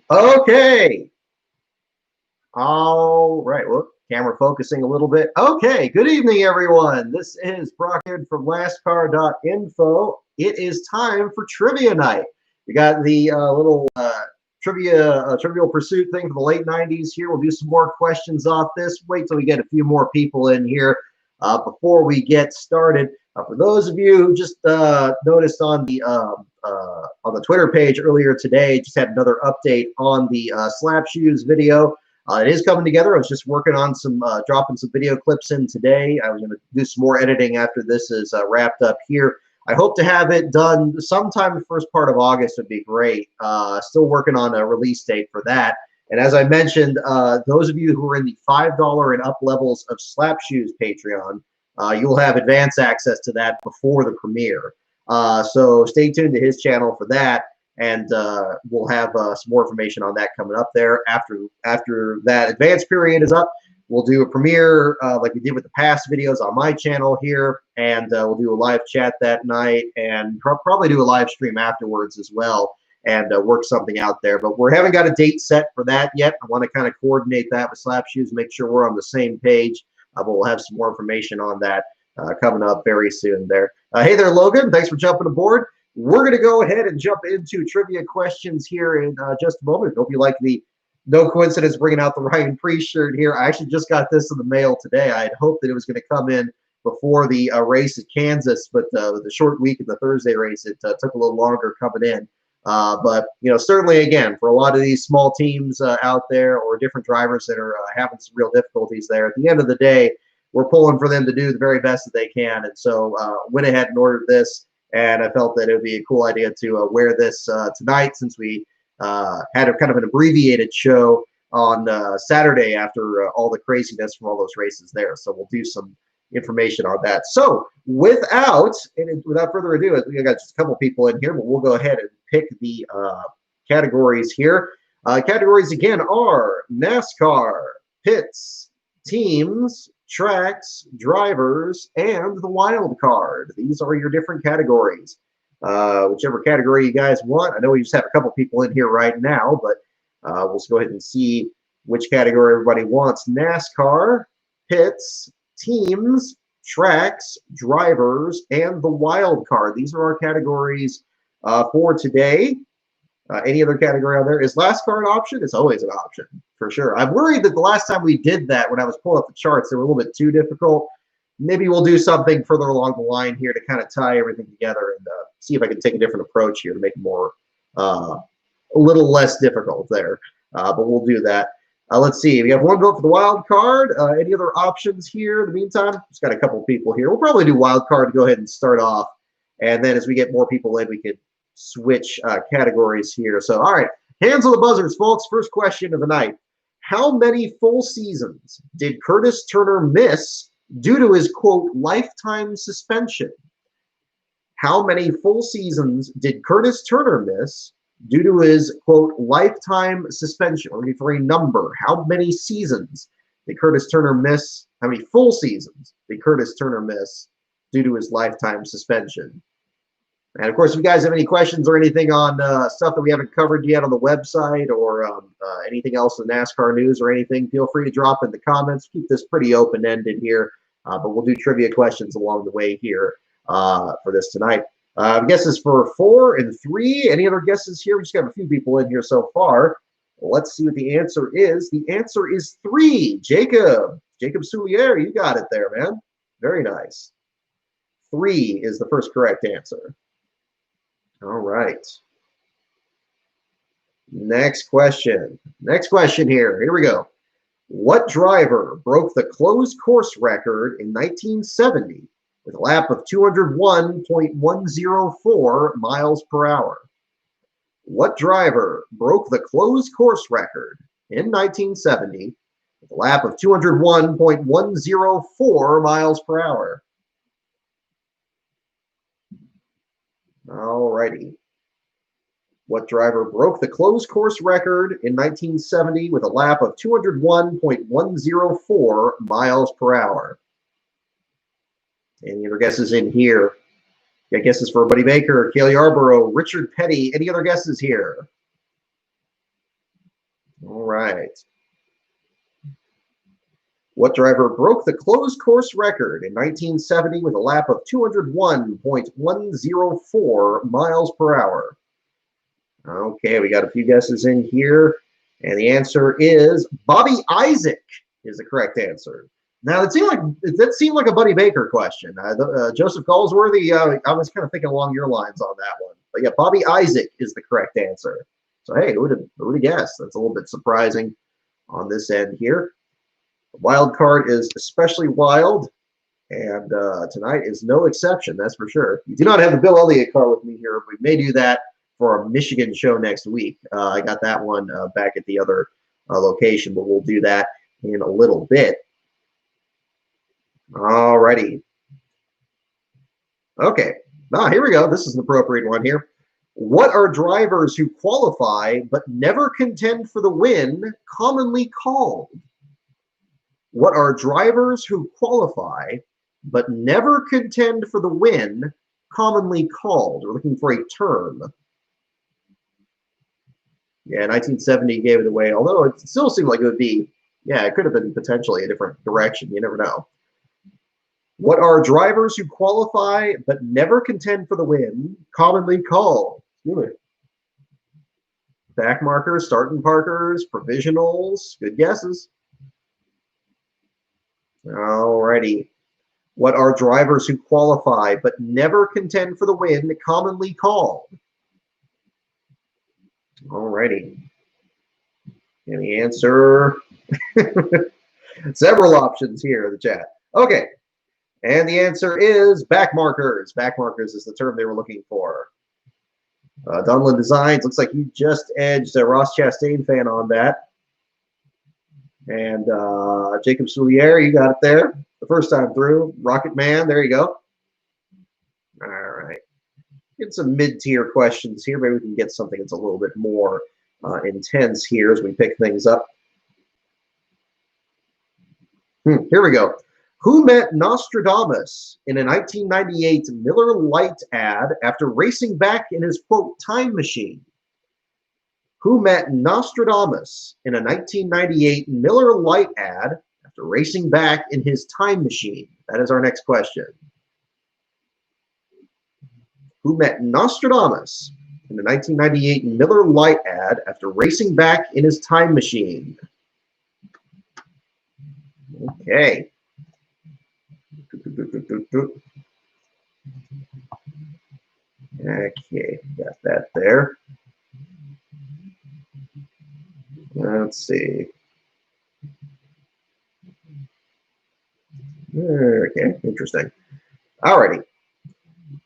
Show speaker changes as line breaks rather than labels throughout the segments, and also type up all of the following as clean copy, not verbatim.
Okay. All right. Well, camera focusing a little bit. Okay. Good evening, everyone. This is Brockhead from NASCAR.info. It is time for trivia night. We got the little trivial pursuit thing for the late 90s here. We'll do some more questions off this. Wait till we get a few more people in here before we get started. For those of you who just noticed on the Twitter page earlier today, just had another update on the slap shoes video. It is coming together. I was just working on some dropping some video clips in today. I was going to do some more editing after this is wrapped up here. I hope to have it done sometime the first part of August would be great. Still working on a release date for that. And as I mentioned, those of you who are in the $5 and up levels of Slap Shoes Patreon, you'll have advance access to that before the premiere. So stay tuned to his channel for that. And we'll have some more information on that coming up there. After that advance period is up, we'll do a premiere like we did with the past videos on my channel here, and we'll do a live chat that night, and probably do a live stream afterwards as well, and work something out there. But we haven't got a date set for that yet. I want to kind of coordinate that with Slap Shoes, make sure we're on the same page. But we'll have some more information on that coming up very soon there. Hey there, Logan. Thanks for jumping aboard. We're going to go ahead and jump into trivia questions here in just a moment. Hope you like the no coincidence bringing out the Ryan Priest shirt here. I actually just got this in the mail today. I had hoped that it was going to come in before the race at Kansas, but the short week of the Thursday race, it took a little longer coming in. But, you know, certainly, again, for a lot of these small teams out there or different drivers that are having some real difficulties there, at the end of the day, we're pulling for them to do the very best that they can. And so went ahead and ordered this. And I felt that it would be a cool idea to wear this tonight, since we had a kind of an abbreviated show on Saturday after all the craziness from all those races there. So we'll do some information on that. So without further ado, we got just a couple people in here, but we'll go ahead and pick the categories here. Categories again are NASCAR, pits, teams, tracks, drivers, and the wild card. These are your different categories. Whichever category you guys want. I know we just have a couple people in here right now, but we'll go ahead and see which category everybody wants. NASCAR, pits, teams, tracks, drivers, and the wild card. These are our categories for today. Any other category out there? Is last car an option? It's always an option, for sure. I'm worried that the last time we did that, when I was pulling up the charts, they were a little bit too difficult. Maybe we'll do something further along the line here to kind of tie everything together and see if I can take a different approach here to make it more, a little less difficult there. But we'll do that. Let's see. We have one vote for the wild card. Any other options here in the meantime? Just got a couple people here. We'll probably do wild card to go ahead and start off. And then as we get more people in, we could switch categories here. So, all right. Hands on the buzzers, folks. First question of the night. How many full seasons did Curtis Turner miss due to his, quote, lifetime suspension? How many full seasons did Curtis Turner miss due to his, quote, lifetime suspension? We're looking for a number. How many seasons did Curtis Turner miss? How many full seasons did Curtis Turner miss due to his lifetime suspension? And, of course, if you guys have any questions or anything on stuff that we haven't covered yet on the website, or anything else in NASCAR news or anything, feel free to drop in the comments. Keep this pretty open-ended here, but we'll do trivia questions along the way here for this tonight. Guesses for 4 and 3. Any other guesses here? We just got a few people in here so far. Let's see what the answer is. The answer is 3. Jacob Soulier, you got it there, man. Very nice. 3 is the first correct answer. All right. Next question. Next question here. Here we go. What driver broke the closed course record in 1970 with a lap of 201.104 miles per hour? What driver broke the closed course record in 1970 with a lap of 201.104 miles per hour? All righty. What driver broke the closed course record in 1970 with a lap of 201.104 miles per hour? Any other guesses in here? Got guesses for Buddy Baker, Cale Yarborough, Richard Petty. Any other guesses here? All right. What driver broke the closed course record in 1970 with a lap of 201.104 miles per hour? Okay, we got a few guesses in here, and the answer is Bobby Isaac is the correct answer. Now, that seemed like a Buddy Baker question. Joseph Galsworthy, I was kind of thinking along your lines on that one. But yeah, Bobby Isaac is the correct answer. So, hey, who would have guessed? That's a little bit surprising on this end here. The wild card is especially wild, and tonight is no exception, that's for sure. We do not have the Bill Elliott car with me here. We may do that for our Michigan show next week. I got that one back at the other location, but we'll do that in a little bit. Alrighty. Okay. Here we go. This is an appropriate one here. What are drivers who qualify but never contend for the win commonly called? What are drivers who qualify but never contend for the win commonly called? We're looking for a term. Yeah, 1970 gave it away, although it still seemed like it would be, yeah, it could have been potentially a different direction. You never know. What are drivers who qualify but never contend for the win commonly called? Back markers, starting parkers, provisionals. Good guesses. Alrighty. What are drivers who qualify but never contend for the win commonly called? Alrighty. And the answer, several options here in the chat. Okay. And the answer is back markers. Back markers is the term they were looking for. Dunlin Designs, looks like you just edged a Ross Chastain fan on that. And Jacob Soulier, you got it there the first time through. Rocket Man, there you go. All right. Get some mid-tier questions here. Maybe we can get something that's a little bit more intense here as we pick things up. Here we go. Who met Nostradamus in a 1998 Miller Lite ad after racing back in his, quote, time machine? Who met Nostradamus in a 1998 Miller Lite ad after racing back in his time machine? That is our next question. Who met Nostradamus in the 1998 Miller Lite ad after racing back in his time machine? Okay. Okay, got that there. Let's see. Okay, interesting. Alrighty.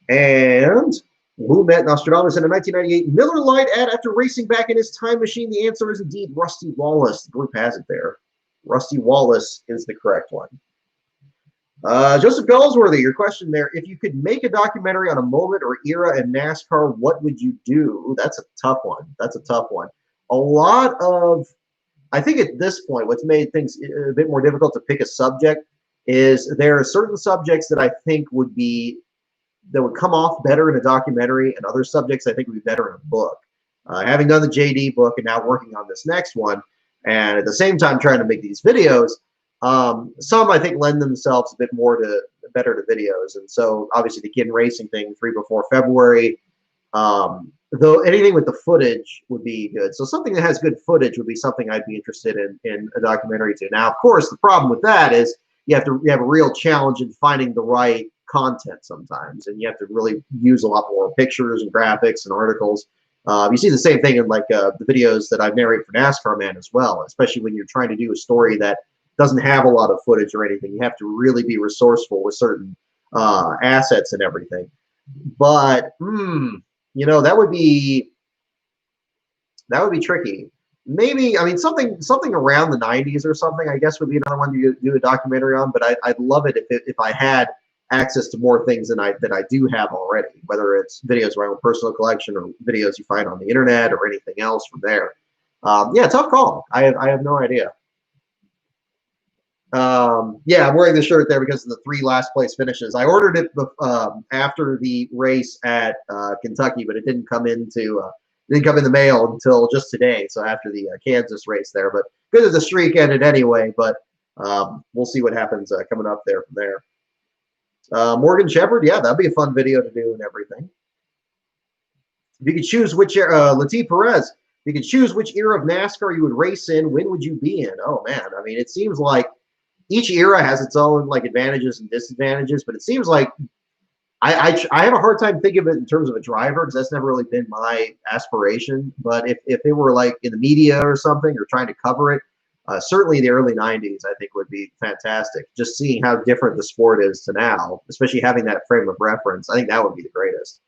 And who met Nostradamus in a 1998 Miller Lite ad after racing back in his time machine? The answer is indeed Rusty Wallace. The group has it there. Rusty Wallace is the correct one. Joseph Galsworthy, your question there. If you could make a documentary on a moment or era in NASCAR, what would you do? That's a tough one. That's a tough one. A lot of, I think at this point, what's made things a bit more difficult to pick a subject is there are certain subjects that I think would come off better in a documentary, and other subjects I think would be better in a book. Having done the JD book and now working on this next one, and at the same time trying to make these videos, some I think lend themselves a bit more better to videos. And so obviously the kid racing thing 3 before February, though anything with the footage would be good. So something that has good footage would be something I'd be interested in a documentary too. Now, of course, the problem with that is you have a real challenge in finding the right content sometimes, and you have to really use a lot more pictures and graphics and articles. You see the same thing in like the videos that I've narrated for NASCAR Man as well, especially when you're trying to do a story that doesn't have a lot of footage or anything. You have to really be resourceful with certain assets and everything. But you know, that would be tricky. Maybe, I mean, something around the 90s or something, I guess, would be another one to do a documentary on. But I'd love it if I had access to more things than I do have already, whether it's videos of my own personal collection or videos you find on the internet or anything else from there. Yeah, tough call. I have no idea. Yeah, I'm wearing the shirt there because of the 3 last place finishes. I ordered it after the race at Kentucky, but it didn't come into didn't come in the mail until just today. So after the Kansas race there, but good that the streak ended anyway. But we'll see what happens coming up there from there. Morgan Shepherd, yeah, that'd be a fun video to do and everything. If you could choose which Latif Perez, if you could choose which era of NASCAR you would race in, when would you be in? Oh man, I mean, it seems like each era has its own like advantages and disadvantages, but it seems like I have a hard time thinking of it in terms of a driver because that's never really been my aspiration. But if they were like in the media or something or trying to cover it, certainly the early 90s I think would be fantastic. Just seeing how different the sport is to now, especially having that frame of reference, I think that would be the greatest.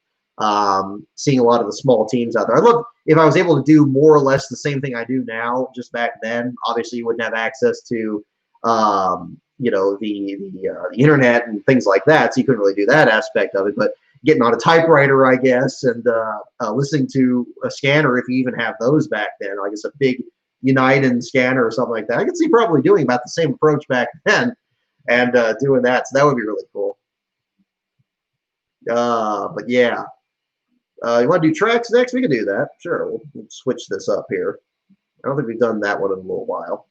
Seeing a lot of the small teams out there. I'd love if I was able to do more or less the same thing I do now just back then. Obviously, you wouldn't have access to you know, the internet and things like that, so you couldn't really do that aspect of it. But getting on a typewriter, I guess, and listening to a scanner, if you even have those back then, I guess a big United scanner or something like that, I could see probably doing about the same approach back then and doing that. So that would be really cool. But yeah, you want to do tracks next? We can do that. Sure, we'll switch this up here. I don't think we've done that one in a little while.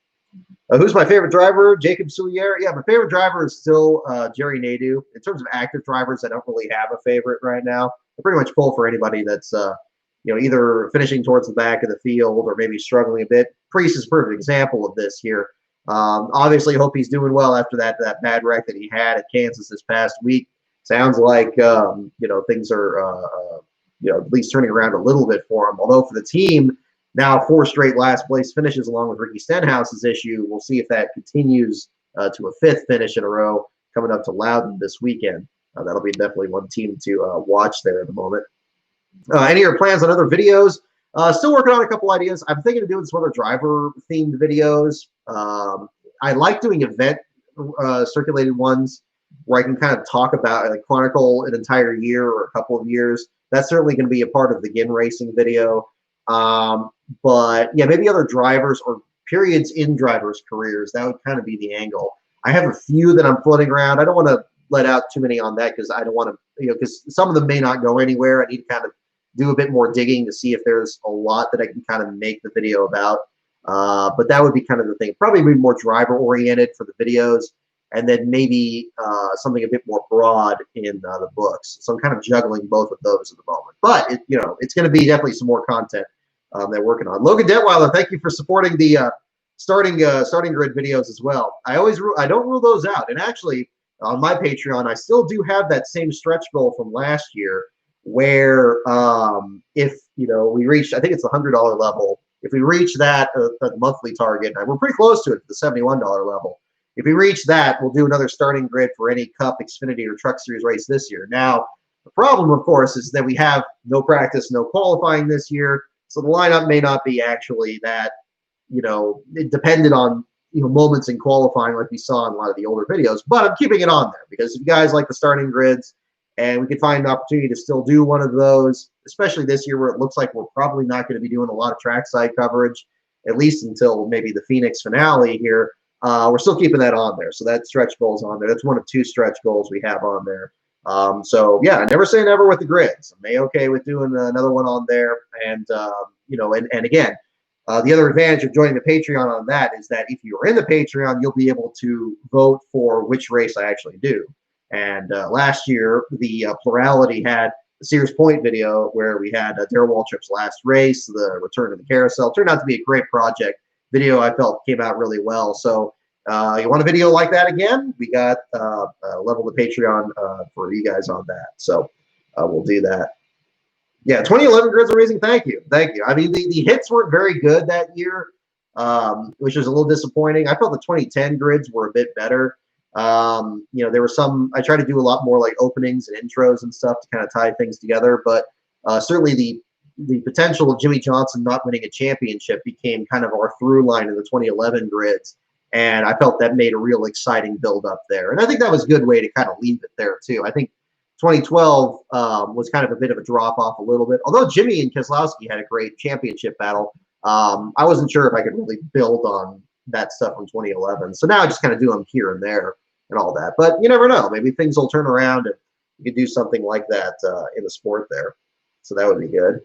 Who's my favorite driver? Jacob Soulier. Yeah, my favorite driver is still Jerry Nadeau. In terms of active drivers, I don't really have a favorite right now. I pretty much pull for anybody that's you know, either finishing towards the back of the field or maybe struggling a bit. Priest is a perfect example of this here. Obviously, hope he's doing well after that bad wreck that he had at Kansas this past week. Sounds like you know, things are you know, at least turning around a little bit for him. Although for the team, now 4 straight last place finishes along with Ricky Stenhouse's issue. We'll see if that continues to a 5th finish in a row coming up to Loudon this weekend. That'll be definitely one team to watch there at the moment. Any other plans on other videos? Still working on a couple ideas. I'm thinking of doing some other driver-themed videos. I like doing event circulated ones where I can kind of talk about, like, chronicle an entire year or a couple of years. That's certainly going to be a part of the GIN racing video. But yeah, maybe other drivers or periods in drivers' careers. That would kind of be the angle. I have a few that I'm floating around. I don't want to let out too many on that because I don't want to, you know, because some of them may not go anywhere. I need to kind of do a bit more digging to see if there's a lot that I can kind of make the video about. But that would be kind of the thing. Probably be more driver oriented for the videos, and then maybe something a bit more broad in the books. So I'm kind of juggling both of those at the moment. But it, you know, it's going to be definitely some more content they're working on. Logan Detweiler, thank you for supporting the starting grid videos as well. I don't rule those out. And actually, on my Patreon, I still do have that same stretch goal from last year, where if you know we reach, I think it's the $100 level. If we reach that the monthly target, and we're pretty close to it, the $71 level. If we reach that, we'll do another starting grid for any Cup, Xfinity, or Truck Series race this year. Now, the problem, of course, is that we have no practice, no qualifying this year. So the lineup may not be actually that, you know, it depended on, you know, moments in qualifying like we saw in a lot of the older videos. But I'm keeping it on there because if you guys like the starting grids and we could find an opportunity to still do one of those, especially this year where it looks like we're probably not going to be doing a lot of trackside coverage, at least until maybe the Phoenix finale here. We're still keeping that on there. So that stretch goal is on there. That's one of 2 stretch goals we have on there. So yeah, never say never with the grids. I'm okay with doing another one on there. And, you know, and again, the other advantage of joining the Patreon on that is that if you're in the Patreon, you'll be able to vote for which race I actually do. And last year, the plurality had the Sears Point video where we had Darrell Waltrip's last race, the return to the carousel. Turned out to be a great project. Video I felt came out really well. So you want a video like that again? We got level the Patreon for you guys on that. So we'll do that. Yeah, 2011 grids are amazing. Thank you. Thank you. I mean, the hits weren't very good that year, which was a little disappointing. I felt the 2010 grids were a bit better. You know, there were some, I try to do a lot more like openings and intros and stuff to kind of tie things together. But certainly the potential of Jimmy Johnson not winning a championship became kind of our through line in the 2011 grids. And I felt that made a real exciting build up there. And I think that was a good way to kind of leave it there too. I think 2012 was kind of a bit of a drop off a little bit. Although Jimmy and Keselowski had a great championship battle, I wasn't sure if I could really build on that stuff from 2011. So now I just kind of do them here and there and all that. But you never know. Maybe things will turn around and you could do something like that in the sport there. So that would be good.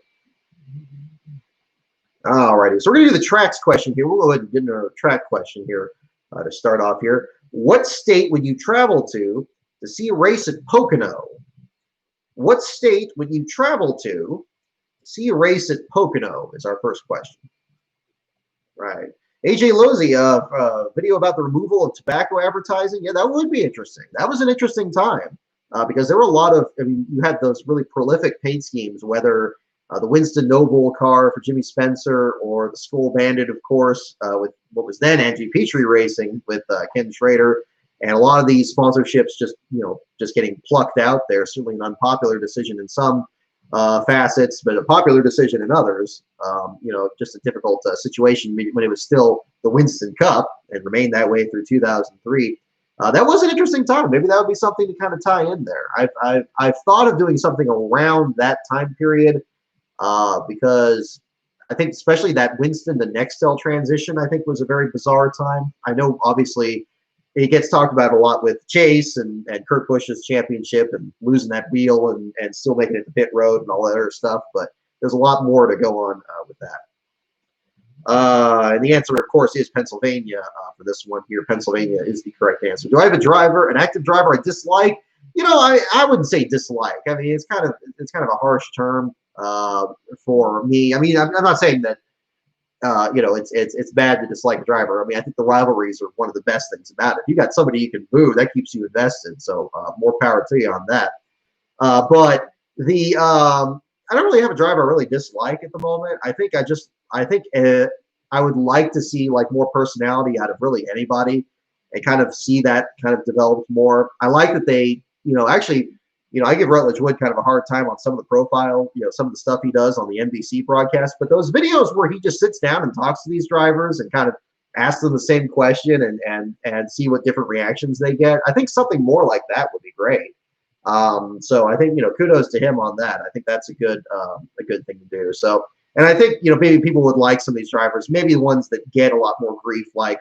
Alrighty, so we're going to do the tracks question here. We'll go ahead and get into our track question here to start off here. What state would you travel to see a race at Pocono? What state would you travel to see a race at Pocono is our first question. Right. AJ Lozzi, video about the removal of tobacco advertising. Yeah, that would be interesting. That was an interesting time because there were a lot of, I mean, you had those really prolific paint schemes, whether the Winston Noble car for Jimmy Spencer or the Skull Bandit, of course, with what was then Angie Petrie Racing with Ken Schrader. And a lot of these sponsorships just getting plucked out there. Certainly an unpopular decision in some facets, but a popular decision in others. Just a difficult situation when it was still the Winston Cup and remained that way through 2003. That was an interesting time. Maybe that would be something to kind of tie in there. I've thought of doing something around that time period because I think especially that Winston to Nextel transition, I think was a very bizarre time. I know obviously it gets talked about a lot with Chase and Kurt Busch's championship and losing that wheel and still making it to pit road and all that other stuff. But there's a lot more to go on with that. And the answer, of course, is Pennsylvania for this one here. Pennsylvania is the correct answer. Do I have a driver, an active driver I dislike? I wouldn't say dislike. I mean, it's kind of a harsh term for me. I mean, I'm not saying that. It's bad to dislike a driver. I mean, I think the rivalries are one of the best things about it. If you got somebody you can boo, that keeps you invested. So more power to you on that. But I don't really have a driver I really dislike at the moment. I think I would like to see like more personality out of really anybody and kind of see that kind of developed more. I like that they, I give Rutledge Wood kind of a hard time on some of the profile, some of the stuff he does on the NBC broadcast. But those videos where he just sits down and talks to these drivers and kind of asks them the same question and see what different reactions they get, I think something more like that would be great. So I think kudos to him on that. I think that's a good thing to do. So, and I think maybe people would like some of these drivers, maybe the ones that get a lot more grief, like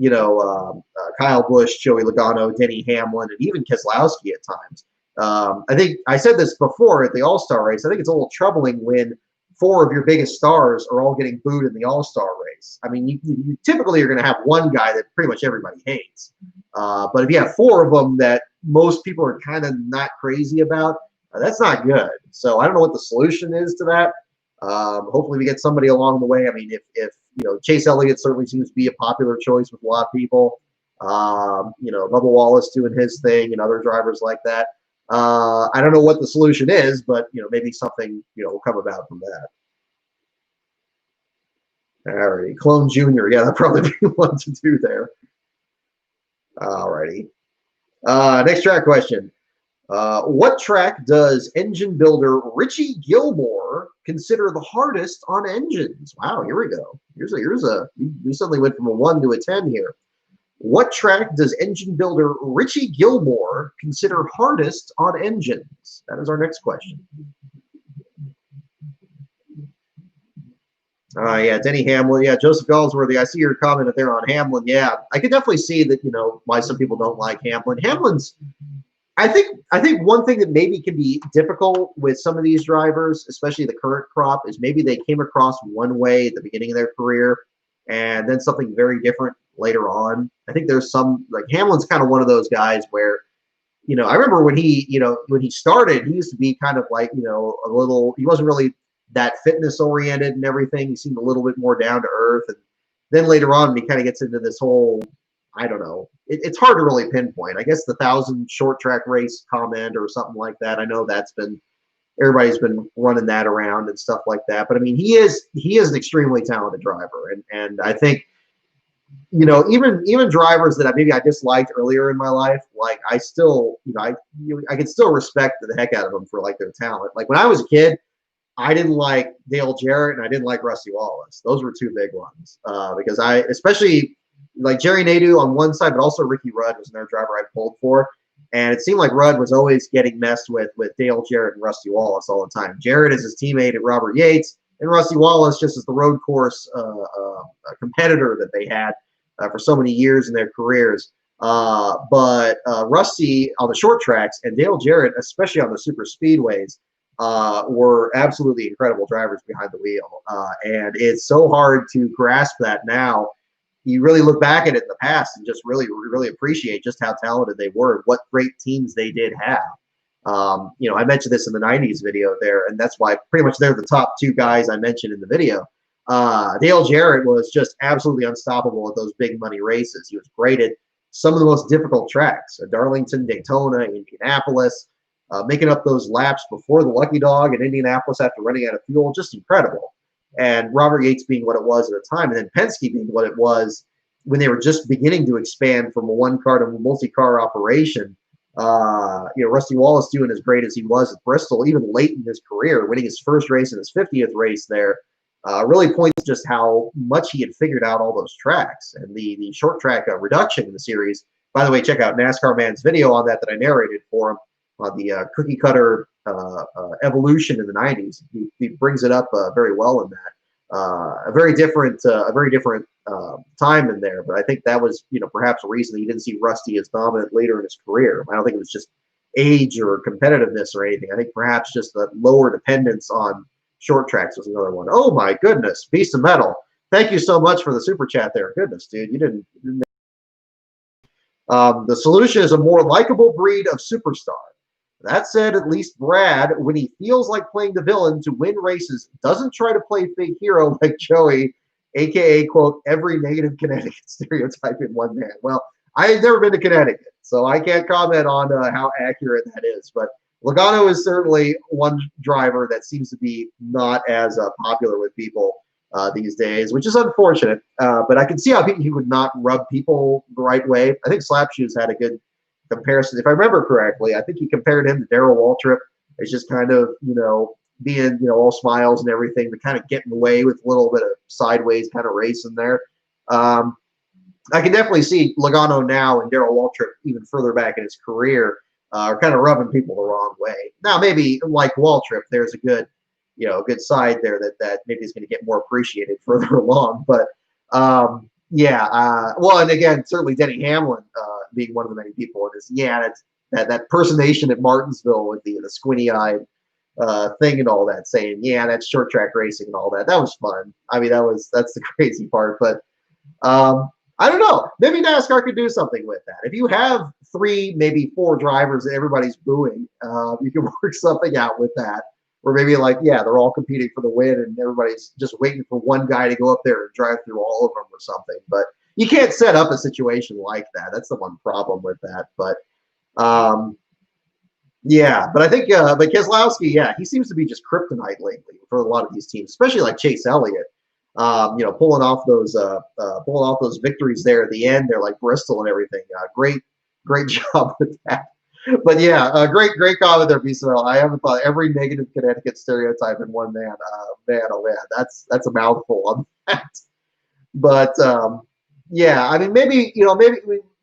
Kyle Busch, Joey Logano, Denny Hamlin, and even Keselowski at times. I think I said this before at the All-Star race. I think it's a little troubling when 4 of your biggest stars are all getting booed in the All-Star race. I mean, you typically are going to have one guy that pretty much everybody hates. But if you have 4 of them that most people are kind of not crazy about, that's not good. So I don't know what the solution is to that. Hopefully we get somebody along the way. I mean, if Chase Elliott certainly seems to be a popular choice with a lot of people. Bubba Wallace doing his thing and other drivers like that. I don't know what the solution is, but maybe something will come about from that. Alrighty, Clone Jr. Yeah, that'd probably be one to do there. Alrighty. Next track question. What track does engine builder Richie Gilmore consider the hardest on engines? Wow, here we go. You suddenly went from a 1 to a 10 here. What track does engine builder Richie Gilmore consider hardest on engines? That is our next question. Yeah, Denny Hamlin. Yeah, Joseph Galsworthy. I see your comment there on Hamlin. Yeah, I can definitely see that, why some people don't like Hamlin. Hamlin's, I think one thing that maybe can be difficult with some of these drivers, especially the current crop, is maybe they came across one way at the beginning of their career and then something very different later on. I think there's some, like Hamlin's kind of one of those guys where, I remember when he started, he used to be kind of like, a little, he wasn't really that fitness oriented and everything. He seemed a little bit more down to earth. And then later on, he kind of gets into this whole, I don't know, it's hard to really pinpoint. I guess the 1,000 short track race comment or something like that. I know everybody's been running that around and stuff like that. But I mean, he is an extremely talented driver. And I think, even drivers that maybe I disliked earlier in my life, like I still, I can still respect the heck out of them for like their talent. Like when I was a kid, I didn't like Dale Jarrett and I didn't like Rusty Wallace. Those were 2 big ones because especially like Jerry Nadeau on one side, but also Ricky Rudd was another driver I pulled for. And it seemed like Rudd was always getting messed with Dale Jarrett and Rusty Wallace all the time. Jarrett is his teammate at Robert Yates, and Rusty Wallace just as the road course competitor that they had for so many years in their careers. But Rusty on the short tracks and Dale Jarrett, especially on the super speedways, were absolutely incredible drivers behind the wheel. And it's so hard to grasp that now. You really look back at it in the past and just really appreciate just how talented they were and what great teams they did have. I mentioned this in the 90s video there, and that's why pretty much they're the top two guys I mentioned in the video. Dale Jarrett was just absolutely unstoppable at those big money races. He was great at some of the most difficult tracks, Darlington, Daytona, Indianapolis, making up those laps before the Lucky Dog in Indianapolis after running out of fuel, just incredible. And Robert Yates being what it was at the time, and then Penske being what it was when they were just beginning to expand from a one-car to a multi-car operation. Rusty Wallace doing as great as he was at Bristol, even late in his career, winning his first race and his 50th race there, really points just how much he had figured out all those tracks. And the short track reduction in the series, by the way, check out NASCAR Man's video on that I narrated for him on the cookie cutter evolution in the 90s. He brings it up very well in that. A very different time in there, but I think that was perhaps a reason that you didn't see Rusty as dominant later in his career. I don't think it was just age or competitiveness or anything. I think perhaps just the lower dependence on short tracks was another one. Oh my goodness, Beast of Metal! Thank you so much for the super chat there. Goodness, dude, you didn't the solution is a more likable breed of superstar. That said, at least Brad, when he feels like playing the villain to win races, doesn't try to play fake hero like Joey, aka, quote, every negative Connecticut stereotype in one man. Well, I've never been to Connecticut, so I can't comment on how accurate that is. But Logano is certainly one driver that seems to be not as popular with people these days, which is unfortunate. But I can see how he would not rub people the right way. I think Slapshoes had a good comparison. If I remember correctly, I think he compared him to Darrell Waltrip as just kind of, being, all smiles and everything, but kind of getting away with a little bit of sideways kind of racing there. I can definitely see Logano now and Darrell Waltrip even further back in his career are kind of rubbing people the wrong way. Now, maybe like Waltrip, there's a good, good side there that maybe is going to get more appreciated further along. But well, and again, certainly Denny Hamlin being one of the many people in this. Yeah, that personation at Martinsville with the squinty-eyed thing and all that, saying, yeah, that's short track racing and all that. That was fun. I mean, that's the crazy part. But I don't know. Maybe NASCAR could do something with that. If you have 3, maybe 4 drivers that everybody's booing, you can work something out with that. Or maybe they're all competing for the win and everybody's just waiting for one guy to go up there and drive through all of them or something. But you can't set up a situation like that. That's the one problem with that. But but I think but Keselowski, he seems to be just kryptonite lately for a lot of these teams, especially like Chase Elliott. Pulling off those victories there at the end, there like Bristol and everything. Great job with that. But great comment there, BCL. I haven't thought every negative Connecticut stereotype in one man. Man, oh man, that's a mouthful on that. But I mean, maybe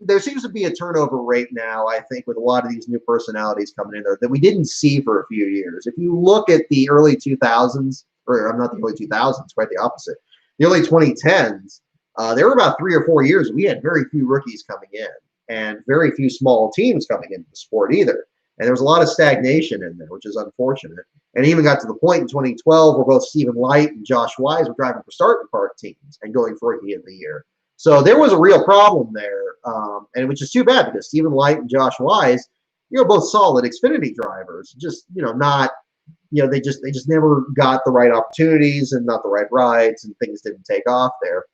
there seems to be a turnover rate now, I think, with a lot of these new personalities coming in there that we didn't see for a few years. If you look at the early 2000s, or I'm not the early 2000s, quite the opposite, the early 2010s, there were about 3 or 4 years we had very few rookies coming in and very few small teams coming into the sport either. And there was a lot of stagnation in there, which is unfortunate. And it even got to the point in 2012 where both Stephen Light and Josh Wise were driving for starting park teams and going for Rookie of the Year. So there was a real problem there, and which is too bad because Stephen Light and Josh Wise, both solid Xfinity drivers, just not, they just never got the right opportunities and not the right rides, and things didn't take off there.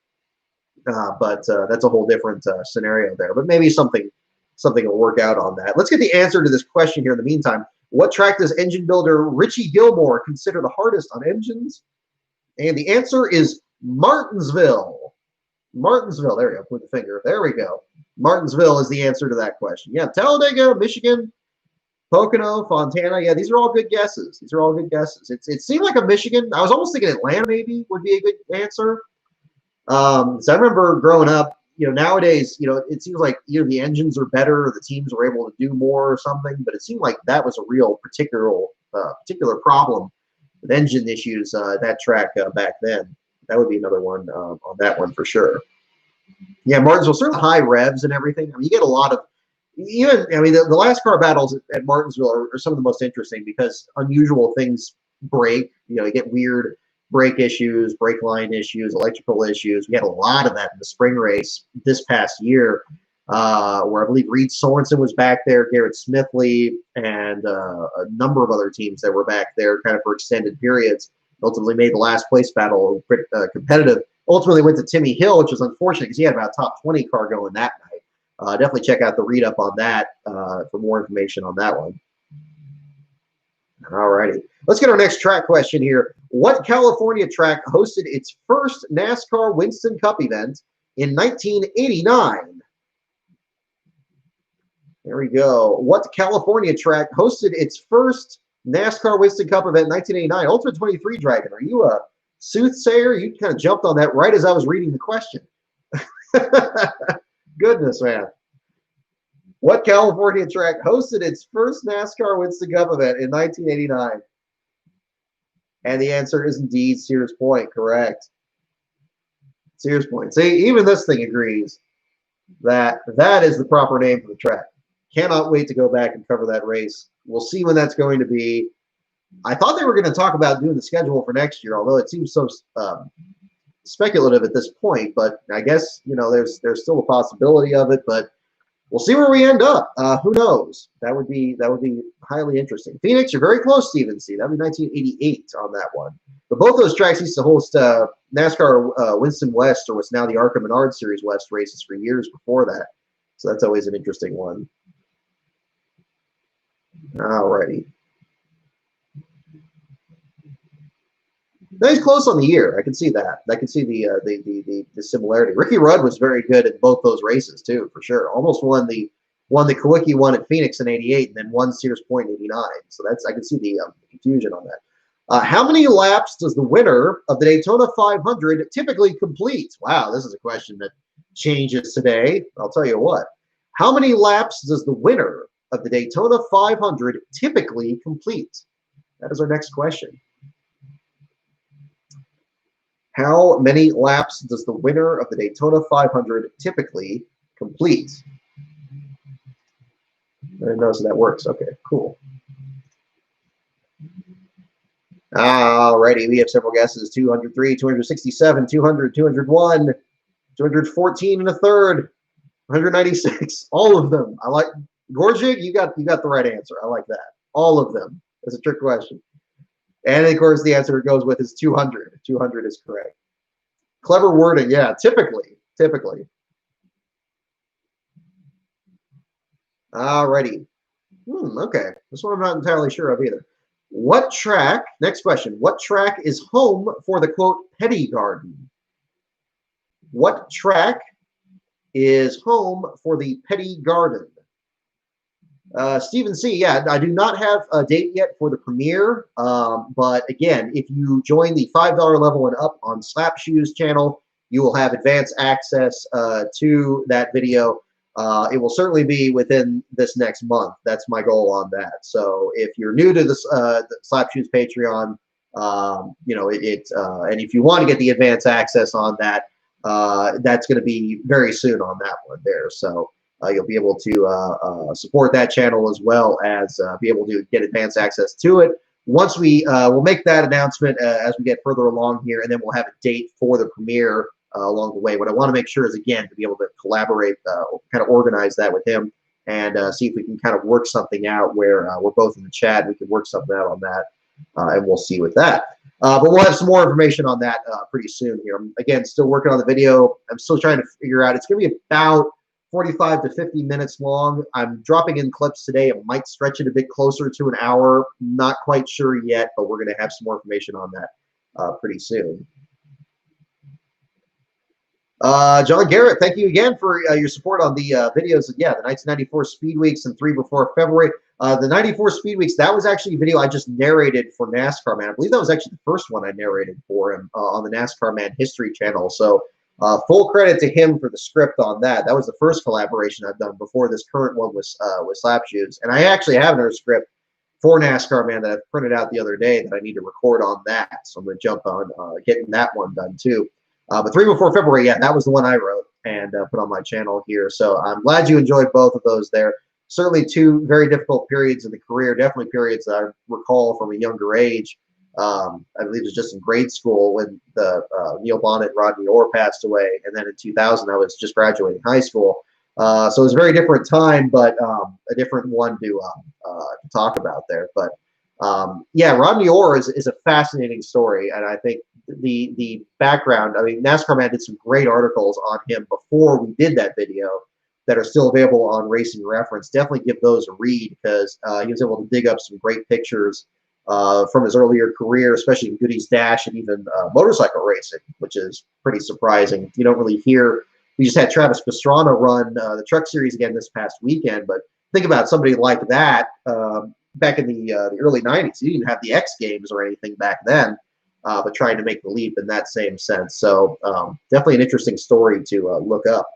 But that's a whole different scenario there. But maybe something will work out on that. Let's get the answer to this question here in the meantime. What track does engine builder Richie Gilmore consider the hardest on engines? And the answer is Martinsville. Martinsville. There we go. Put the finger. There we go. Martinsville is the answer to that question. Yeah, Talladega, Michigan, Pocono, Fontana. Yeah, these are all good guesses. It seemed like a Michigan. I was almost thinking Atlanta maybe would be a good answer. So I remember growing up, nowadays, it seems like either the engines are better or the teams are able to do more or something, but it seemed like that was a real particular problem with engine issues, that track back then. That would be another one on that one for sure. Yeah, Martinsville, certainly high revs and everything. I mean, you get a lot of even, I mean, the last car battles at Martinsville are some of the most interesting because unusual things break. You know, you get weird brake issues, brake line issues, electrical issues. We had a lot of that in the spring race this past year, where I believe Reed Sorensen was back there, Garrett Smithley, and a number of other teams that were back there kind of for extended periods. Ultimately made the last place battle competitive. Ultimately went to Timmy Hill, which was unfortunate because he had about a top 20 car going that night. Definitely check out the read-up on that for more information on that one. All righty. Let's get our next track question here. What California track hosted its first NASCAR Winston Cup event in 1989? There we go. What California track hosted its first NASCAR Winston Cup event in 1989? Ultimate 23 Dragon, are you a soothsayer? You kind of jumped on that right as I was reading the question. Goodness, man. What California track hosted its first NASCAR Winston Cup event in 1989? And the answer is indeed Sears Point, correct. Sears Point. See, even this thing agrees that that is the proper name for the track. Cannot wait to go back and cover that race. We'll see when that's going to be. I thought they were going to talk about doing the schedule for next year, although it seems so speculative at this point. But I guess, you know, there's still a possibility of it, but we'll see where we end up. Who knows? That would be highly interesting. Phoenix, you're very close, Stephen C. That'd be 1988 on that one. But both those tracks used to host NASCAR Winston West, or what's now the ARCA Menard Series West races for years before that. So that's always an interesting one. All righty. He's close on the year. I can see that. I can see the similarity. Ricky Rudd was very good at both those races too, for sure. Almost won the Kawicki one at Phoenix in '88, and then won Sears Point in '89. So that's, I can see the confusion on that. How many laps does the winner of the Daytona 500 typically complete? Wow, this is a question that changes today. I'll tell you what. How many laps does the winner of the Daytona 500 typically complete? That is our next question. How many laps does the winner of the Daytona 500 typically complete? I didn't notice that works. Okay, cool. Alrighty, we have several guesses. 203, 267, 200, 201, 214 and a third, 196. All of them. I like Gorjig, you got the right answer. I like that. All of them. That's a trick question. And of course, the answer it goes with is 200. 200 is correct. Clever wording, yeah. Typically. Alrighty. Okay. This one I'm not entirely sure of either. What track? Next question. What track is home for the quote Petty Garden? What track is home for the Petty Garden? Stephen C. Yeah, I do not have a date yet for the premiere, but again, if you join the $5 level and up on Slap Shoes channel, you will have advanced access to that video. It will certainly be within this next month. That's my goal on that. So if you're new to this the Slap Shoes Patreon, you know, and if you want to get the advanced access on that, that's going to be very soon on that one there. So you'll be able to support that channel as well as be able to get advanced access to it. Once we'll make that announcement as we get further along here, and then we'll have a date for the premiere along the way. What I want to make sure is, again, to be able to collaborate, kind of organize that with him and see if we can kind of work something out where we're both in the chat. We can work something out on that, and we'll see with that. But we'll have some more information on that pretty soon here. I'm, again, still working on the video. I'm still trying to figure out. It's going to be about 45 to 50 minutes long. I'm dropping in clips today. It might stretch it a bit closer to an hour. Not quite sure yet, but we're going to have some more information on that pretty soon. John Garrett, thank you again for your support on the videos. Yeah, the 1994 Speed Weeks and 3 before February. The 94 Speed Weeks, that was actually a video I just narrated for NASCAR Man. I believe that was actually the first one I narrated for him on the NASCAR Man History channel. So full credit to him for the script on that. That was the first collaboration I've done before this current one with Slap Shoes. And I actually have another script for NASCAR Man that I printed out the other day that I need to record on that. So I'm going to jump on getting that one done too. But 3 before February, yeah, that was the one I wrote. and put on my channel here. So I'm glad you enjoyed both of those there. Certainly two very difficult periods in the career, definitely periods that I recall from a younger age. I believe it was just in grade school when the Neil Bonnet and Rodney Orr passed away, and then in 2000 I was just graduating high school. So it was a very different time, but a different one to talk about there. But yeah, Rodney Orr is a fascinating story, and I think the background. I mean, NASCAR Man did some great articles on him before we did that video that are still available on Racing Reference. Definitely give those a read because he was able to dig up some great pictures from his earlier career, especially in Goody's Dash and even motorcycle racing, which is pretty surprising. You don't really hear. We just had Travis Pastrana run the Truck Series again this past weekend, but think about somebody like that back in the early 90s. You didn't have the X Games or anything back then, but trying to make the leap in that same sense. So definitely an interesting story to look up.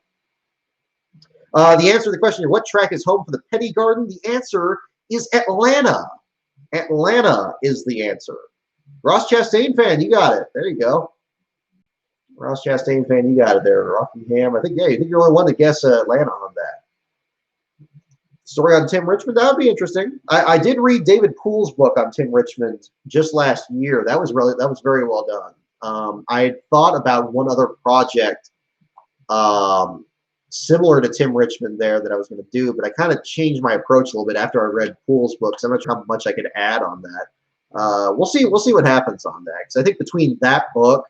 The answer to the question here, what track is home for the Petty Garden? The answer is Atlanta. Atlanta is the answer. Ross Chastain fan, you got it. There you go. Ross Chastain fan, you got it there. Rockingham, I think, yeah, you think you're the only one to guess Atlanta on that. Story on Tim Richmond, that would be interesting. I did read David Poole's book on Tim Richmond just last year. That was very well done. I had thought about one other project similar to Tim Richmond there that I was going to do, but I kind of changed my approach a little bit after I read Poole's book, because I'm not sure how much I could add on that. We'll see what happens on that, because I think between that book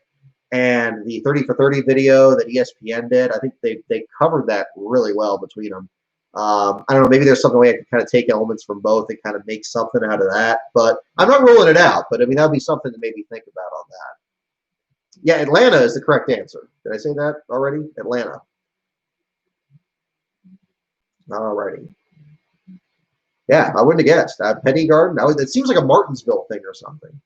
and the 30 for 30 video that ESPN did, I think they covered that really well between them. I don't know, maybe there's something way I can kind of take elements from both and kind of make something out of that, but I'm not ruling it out. But I mean, that would be something to maybe think about on that. Yeah, Atlanta is the correct answer. Did I say that already? Atlanta. Alrighty. Yeah, I wouldn't have guessed. Petty Garden. It seems like a Martinsville thing or something.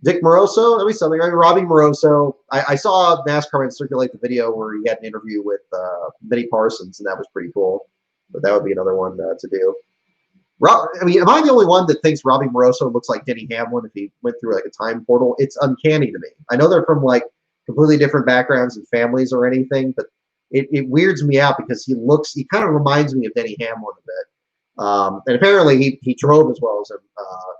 Dick Moroso, that'd be something. I mean, Robbie Moroso. I saw NASCAR Man circulate the video where he had an interview with Benny Parsons, and that was pretty cool. But that would be another one to do. I mean, am I the only one that thinks Robbie Moroso looks like Denny Hamlin if he went through like a time portal? It's uncanny to me. I know they're from like completely different backgrounds and families or anything, but it weirds me out because he kind of reminds me of Denny Hamlin a bit. And apparently he drove as well as him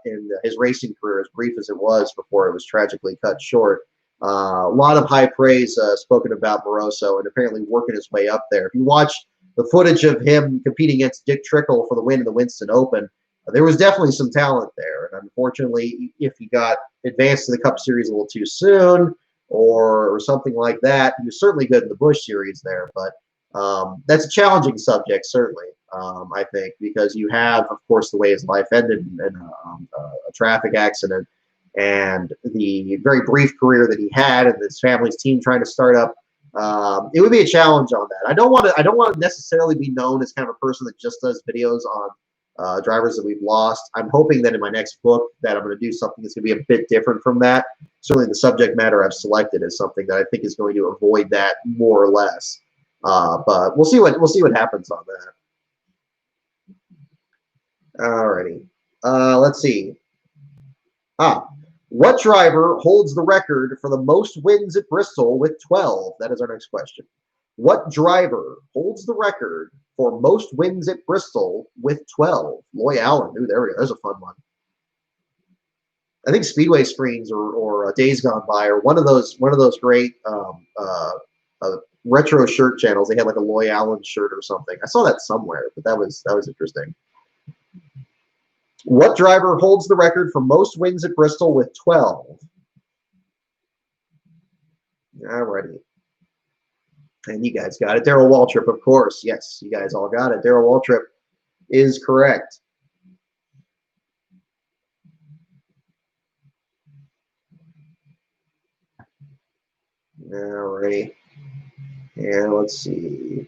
in his racing career, as brief as it was before it was tragically cut short. A lot of high praise spoken about Moroso, and apparently working his way up there. If you watch the footage of him competing against Dick Trickle for the win in the Winston Open, there was definitely some talent there. And unfortunately, if he got advanced to the Cup Series a little too soon, or something like that, he was certainly good in the Busch Series there. But that's a challenging subject, certainly, I think, because you have, of course, the way his life ended in a traffic accident, and the very brief career that he had, and his family's team trying to start up. It would be a challenge on that. I don't want to necessarily be known as kind of a person that just does videos on drivers that we've lost. I'm hoping that in my next book that I'm going to do something that's going to be a bit different from that. Certainly the subject matter I've selected is something that I think is going to avoid that more or less. But we'll see what happens on that. Alrighty. Let's see. What driver holds the record for the most wins at Bristol with 12? That is our next question. What driver holds the record for most wins at Bristol with 12? Loy Allen. Ooh, there we go. There's a fun one. I think Speedway Screens or Days Gone By or one of those great retro shirt channels. They had like a Loy Allen shirt or something. I saw that somewhere, but that was interesting. What driver holds the record for most wins at Bristol with 12? Alrighty. And you guys got it. Darrell Waltrip, of course. Yes, you guys all got it. Darrell Waltrip is correct. Alrighty. And let's see.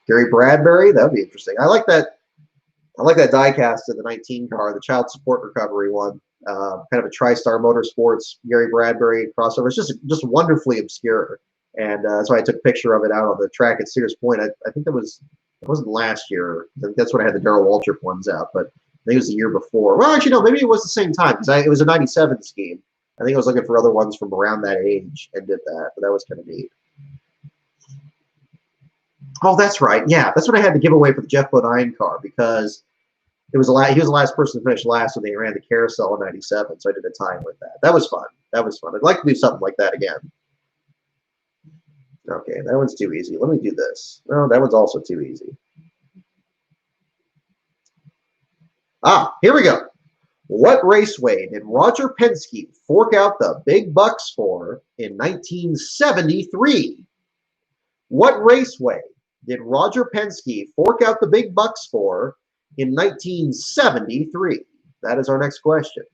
Gary Bradbury, that would be interesting. I like that die-cast of the 19 car, the child support recovery one. Kind of a TriStar Motorsports Gary Bradbury crossover. It's just wonderfully obscure. And that's why I took a picture of it out on the track at Sears Point. I think it wasn't last year. I think that's when I had the Darrell Waltrip ones out, but I think it was the year before. Well, actually, no, maybe it was the same time because it was a 97 scheme. I think I was looking for other ones from around that age and did that, but that was kind of neat. Oh, that's right. Yeah, that's what I had to give away for the Jeff Bodine car because he was the last person to finish last when they ran the carousel in '97. So I did a time with that. That was fun. That was fun. I'd like to do something like that again. Okay, that one's too easy. Let me do this. No, that one's also too easy. Ah, here we go. What raceway did Roger Penske fork out the big bucks for in 1973? What raceway did Roger Penske fork out the big bucks for in 1973? That is our next question.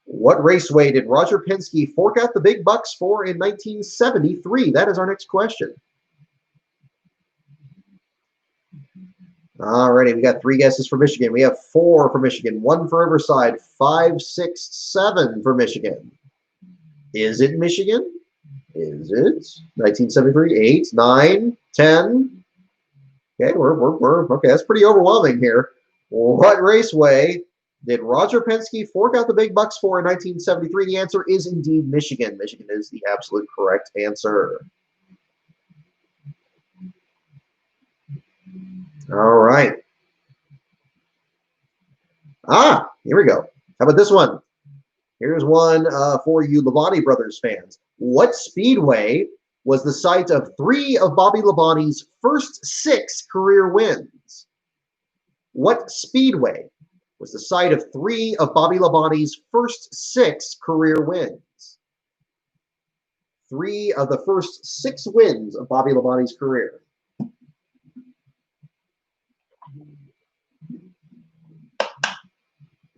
What raceway did Roger Penske fork out the big bucks for in 1973? That is our next question. Alrighty, we got 3 guesses for Michigan. We have 4 for Michigan, 1 for Riverside, 5, 6, 7 for Michigan. Is it Michigan? Is it 1973? 8, 9, 10? Okay, we're okay. That's pretty overwhelming here. What raceway did Roger Penske fork out the big bucks for in 1973? The answer is indeed Michigan. Michigan is the absolute correct answer. All right. Here we go. How about this one? Here's one for you Labonte Brothers fans. What speedway was the site of 3 of Bobby Labonte's first 6 career wins? What speedway was the site of 3 of Bobby Labonte's first 6 career wins? 3 of the first 6 wins of Bobby Labonte's career.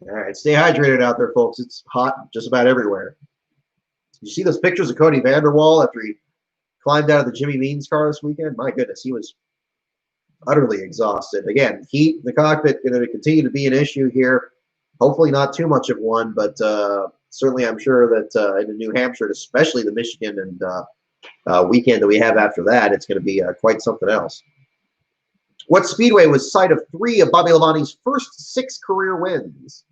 All right, stay hydrated out there, folks. It's hot just about everywhere. You see those pictures of Cody Vanderwall after he climbed out of the Jimmy Means car this weekend? My goodness, he was utterly exhausted. Again, heat in the cockpit going to continue to be an issue here. Hopefully not too much of one, but certainly I'm sure that in New Hampshire, especially the Michigan and weekend that we have after that, it's going to be quite something else. What speedway was site of 3 of Bobby Labonte's first 6 career wins?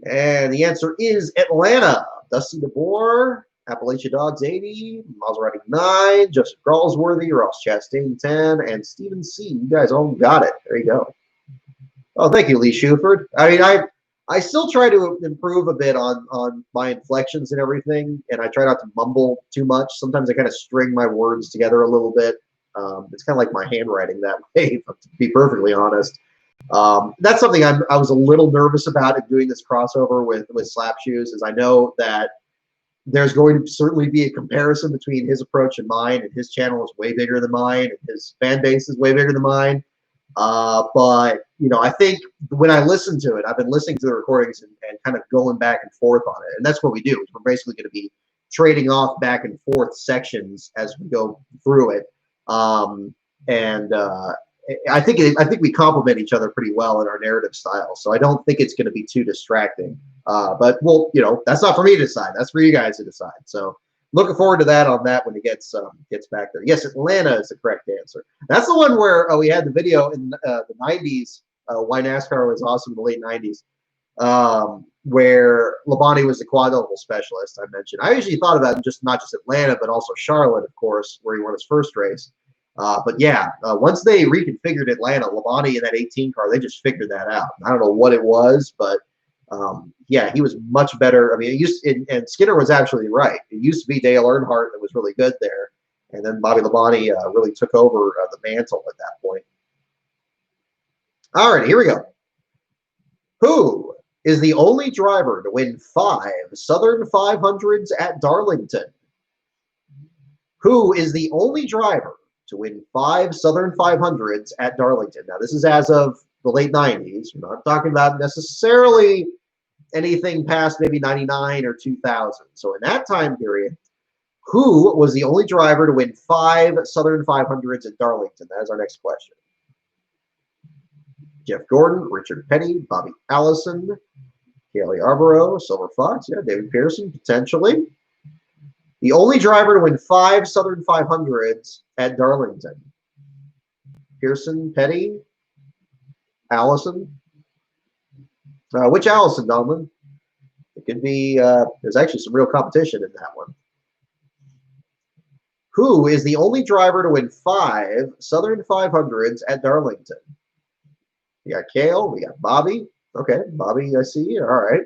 And the answer is Atlanta. Dusty DeBoer, Appalachia Dogs 80, Maserati 9, Joseph Galsworthy, Ross Chastain 10, and Stephen C. You guys all got it. There you go. Oh, thank you, Lee Shuford. I mean, I still try to improve a bit on my inflections and everything, and I try not to mumble too much. Sometimes I kind of string my words together a little bit. It's kind of like my handwriting that way, to be perfectly honest. That's something I was a little nervous about in doing this crossover with Slap Shoes, is I know that there's going to certainly be a comparison between his approach and mine, and his channel is way bigger than mine, and his fan base is way bigger than mine. But, you know, I think when I listen to it, I've been listening to the recordings and kind of going back and forth on it. And that's what we do. We're basically going to be trading off back and forth sections as we go through it. I think we complement each other pretty well in our narrative style. So I don't think it's going to be too distracting. But well, you know, that's not for me to decide. That's for you guys to decide. So looking forward to that on that when it gets back there. Yes, Atlanta is the correct answer. That's the one where we had the video in the 90s. Why NASCAR was awesome in the late 90s. Where Labonte was the quadruple specialist I mentioned. I usually thought about not just Atlanta, but also Charlotte, of course, where he won his first race. But yeah, once they reconfigured Atlanta, Labonte in that 18 car, they just figured that out. I don't know what it was, but yeah, he was much better. I mean, and Skinner was actually right. It used to be Dale Earnhardt that was really good there, and then Bobby Labonte really took over the mantle at that point. All right, here we go. Who is the only driver to win 5 Southern 500s at Darlington? Who is the only driver to win 5 Southern 500s at Darlington? Now, this is as of the late 90s. We're not talking about necessarily anything past maybe 99 or 2000. So in that time period, who was the only driver to win 5 Southern 500s at Darlington? That is our next question. Jeff Gordon, Richard Petty, Bobby Allison, Kelly Arborough, Silver Fox, yeah, David Pearson, potentially. The only driver to win 5 Southern 500s at Darlington. Pearson, Petty, Allison. Which Allison, Donlin? It could be, there's actually some real competition in that one. Who is the only driver to win 5 Southern 500s at Darlington? We got Cale. We got Bobby. Okay, Bobby, I see. All right.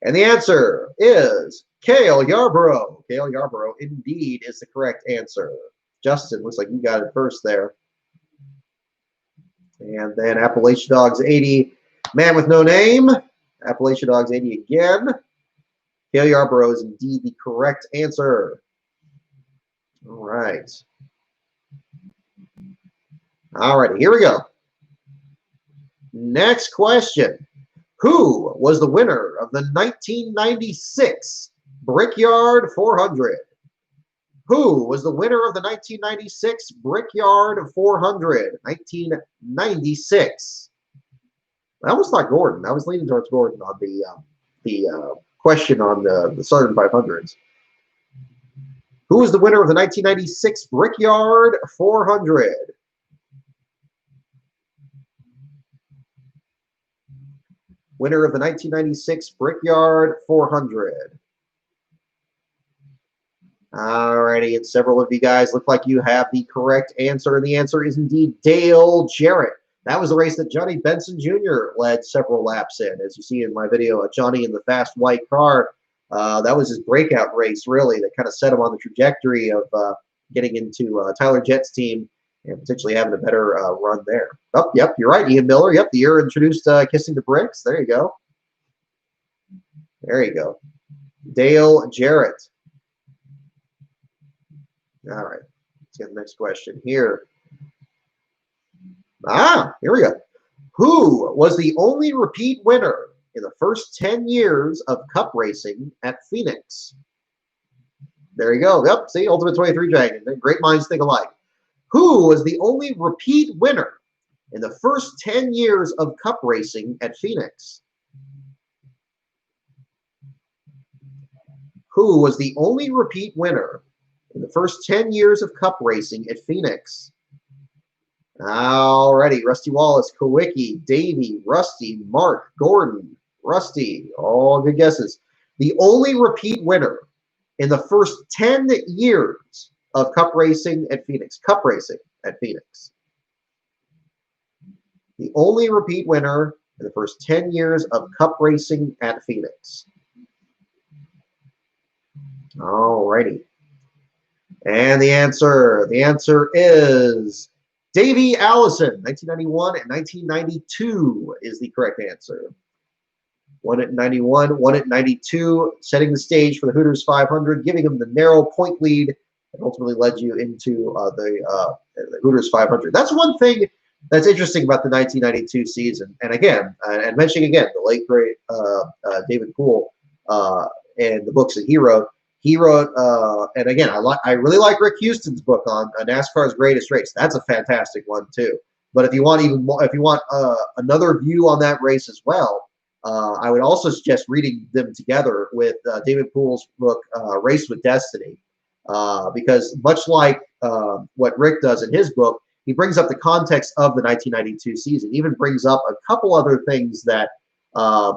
And the answer is Cale Yarborough. Cale Yarborough indeed is the correct answer. Justin, looks like you got it first there. And then Appalachian Dogs 80, Man with No Name. Appalachian Dogs 80 again. Cale Yarborough is indeed the correct answer. All right. All righty, here we go. Next question. Who was the winner of the 1996 Brickyard 400? Who was the winner of the 1996 Brickyard 400? 1996. I almost thought Gordon. I was leaning towards Gordon on the question on the Southern 500s. Who was the winner of the 1996 Brickyard 400? Winner of the 1996 Brickyard 400. Alrighty, and several of you guys look like you have the correct answer, and the answer is indeed Dale Jarrett. That was the race that Johnny Benson Jr. led several laps in. As you see in my video, Johnny in the fast white car, that was his breakout race, really, that kind of set him on the trajectory of getting into Tyler Jett's team and potentially having a better run there. Oh, yep, you're right, Ian Miller. Yep, the year introduced Kissing the Bricks. There you go. There you go. Dale Jarrett. All right, let's get the next question here. Here we go. Who was the only repeat winner in the first 10 years of Cup racing at Phoenix? There you go. Yep, see, Ultimate 23 Dragon. Great minds think alike. Who was the only repeat winner in the first 10 years of Cup racing at Phoenix? Who was the only repeat winner in the first 10 years of Cup racing at Phoenix? Alrighty, Rusty Wallace, Kowicki, Davey, Rusty, Mark, Gordon, Rusty, all good guesses. The only repeat winner in the first 10 years of Cup racing at Phoenix. Cup racing at Phoenix. The only repeat winner in the first 10 years of Cup racing at Phoenix. Alrighty. And the answer is Davey Allison. 1991 and 1992 is the correct answer. Won it in 91, won it in 92, setting the stage for the Hooters 500, giving them the narrow point lead that ultimately led you into the Hooters 500. That's one thing that's interesting about the 1992 season. And again, and mentioning again the late great David Poole and the books that he wrote. He wrote, and again, I really like Rick Houston's book on NASCAR's Greatest Race. That's a fantastic one too. But if you want even more, if you want another view on that race as well, I would also suggest reading them together with David Poole's book, Race with Destiny, because much like what Rick does in his book, he brings up the context of the 1992 season. He even brings up a couple other things that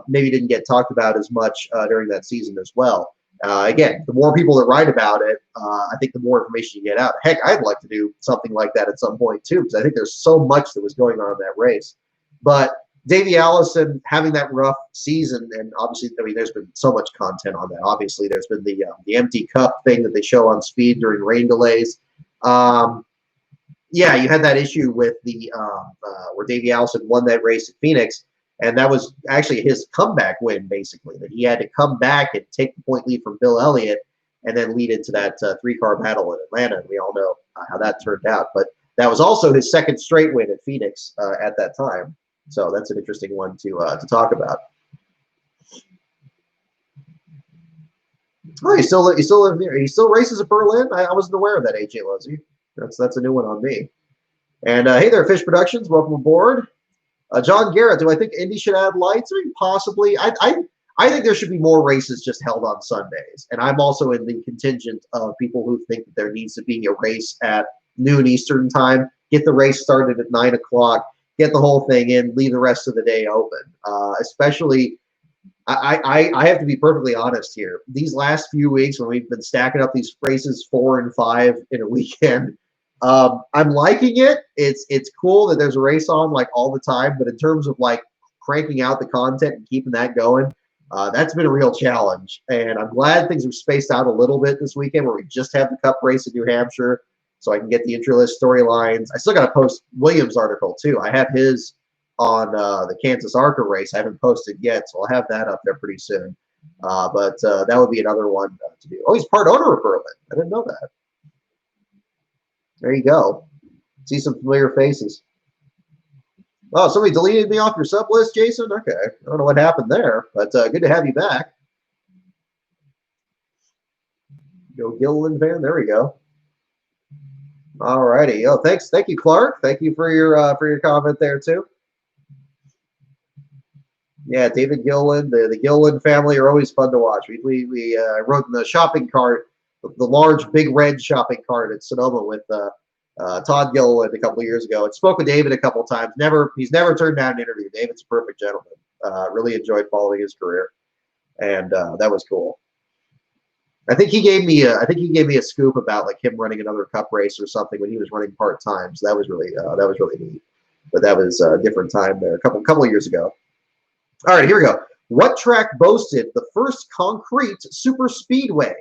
maybe didn't get talked about as much during that season as well. Again, the more people that write about it, I think the more information you get out. Heck, I'd like to do something like that at some point too, because I think there's so much that was going on in that race. But Davey Allison having that rough season, and obviously, I mean, there's been so much content on that. Obviously, there's been the empty cup thing that they show on Speed during rain delays. Yeah, you had that issue with the where Davey Allison won that race at Phoenix. And that was actually his comeback win, basically, that he had to come back and take the point lead from Bill Elliott and then lead into that three-car battle in Atlanta. And we all know how that turned out. But that was also his second straight win at Phoenix at that time. So that's an interesting one to talk about. Oh, you still live here? He still races at Berlin? I wasn't aware of that, AJ Luzzy. That's a new one on me. And hey there, Fish Productions. Welcome aboard. John Garrett, do I think Indy should add lights? I mean, possibly. I think there should be more races just held on Sundays. And I'm also in the contingent of people who think that there needs to be a race at noon Eastern time. Get the race started at 9 o'clock. Get the whole thing in. Leave the rest of the day open. Especially, I have to be perfectly honest here. These last few weeks when we've been stacking up these races 4 and 5 in a weekend, I'm liking it. It's cool that there's a race on like all the time, but in terms of like cranking out the content and keeping that going, that's been a real challenge. And I'm glad things are spaced out a little bit this weekend where we just have the Cup race in New Hampshire, so I can get the intra-list storylines. I still got to post Williams' article too. I have his on the Kansas ARCA race. I haven't posted yet, so I'll have that up there pretty soon. But that would be another one to do. Oh, he's part owner of Berlin. I didn't know that. There you go. See some familiar faces. Oh, somebody deleted me off your sub list, Jason? Okay. I don't know what happened there, but good to have you back. Go Gilliland fan. There we go. All righty. Oh, thanks. Thank you, Clark. Thank you for your comment there too. Yeah, David Gilliland, the Gilliland family are always fun to watch. We rode in the shopping cart, the large, big red shopping cart at Sonoma with Todd Gilliland a couple of years ago, and spoke with David a couple of times. He's never turned down an interview. David's a perfect gentleman. Really enjoyed following his career, and that was cool. I think he gave me a scoop about like him running another Cup race or something when he was running part time. So that was really neat. But that was a different time there, a couple of years ago. All right, here we go. What track boasted the first concrete super speedway?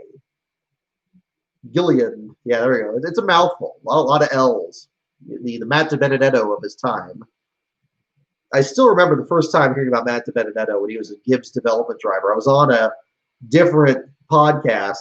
Gillian. Yeah, there we go. It's a mouthful. A lot of L's. The Matt DiBenedetto of his time. I still remember the first time hearing about Matt DiBenedetto when he was a Gibbs development driver. I was on a different podcast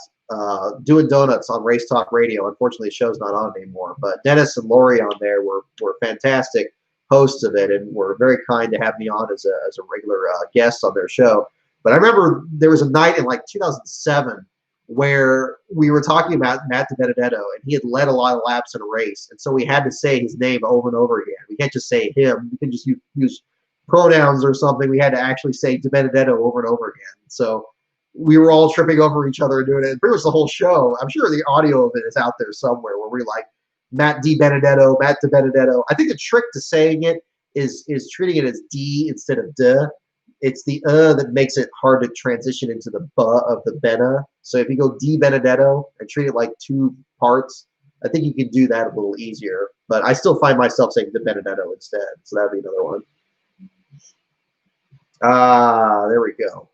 doing donuts on Race Talk Radio. Unfortunately, the show's not on anymore. But Dennis and Lori on there were fantastic hosts of it and were very kind to have me on as a regular guest on their show. But I remember there was a night in like 2007 where we were talking about Matt DiBenedetto, and he had led a lot of laps in a race, and so we had to say his name over and over again. We can't just say him. We can just use pronouns or something. We had to actually say DiBenedetto over and over again. So we were all tripping over each other and doing it. And pretty much the whole show, I'm sure the audio of it is out there somewhere where we're like, Matt DiBenedetto, Matt DiBenedetto. I think the trick to saying it is treating it as D instead of D. It's the that makes it hard to transition into the B of the Bena. So if you go DiBenedetto and treat it like two parts, I think you can do that a little easier. But I still find myself saying DiBenedetto instead. So that would be another one. There we go.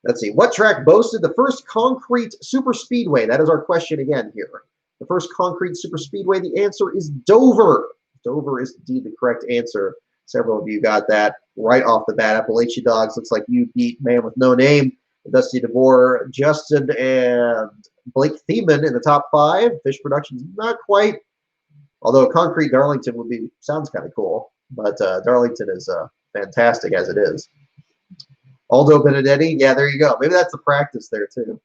Let's see. What track boasted the first concrete super speedway? That is our question again here. The first concrete super speedway, the answer is Dover. Dover is indeed the correct answer. Several of you got that right off the bat. Appalachia Dogs looks like you beat Man with No Name, Dusty DeVore, Justin, and Blake Thiemann in the top 5. Fish Productions, not quite. Although Concrete Darlington sounds kind of cool. But Darlington is fantastic as it is. Aldo Benedetti, yeah, there you go. Maybe that's the practice there too.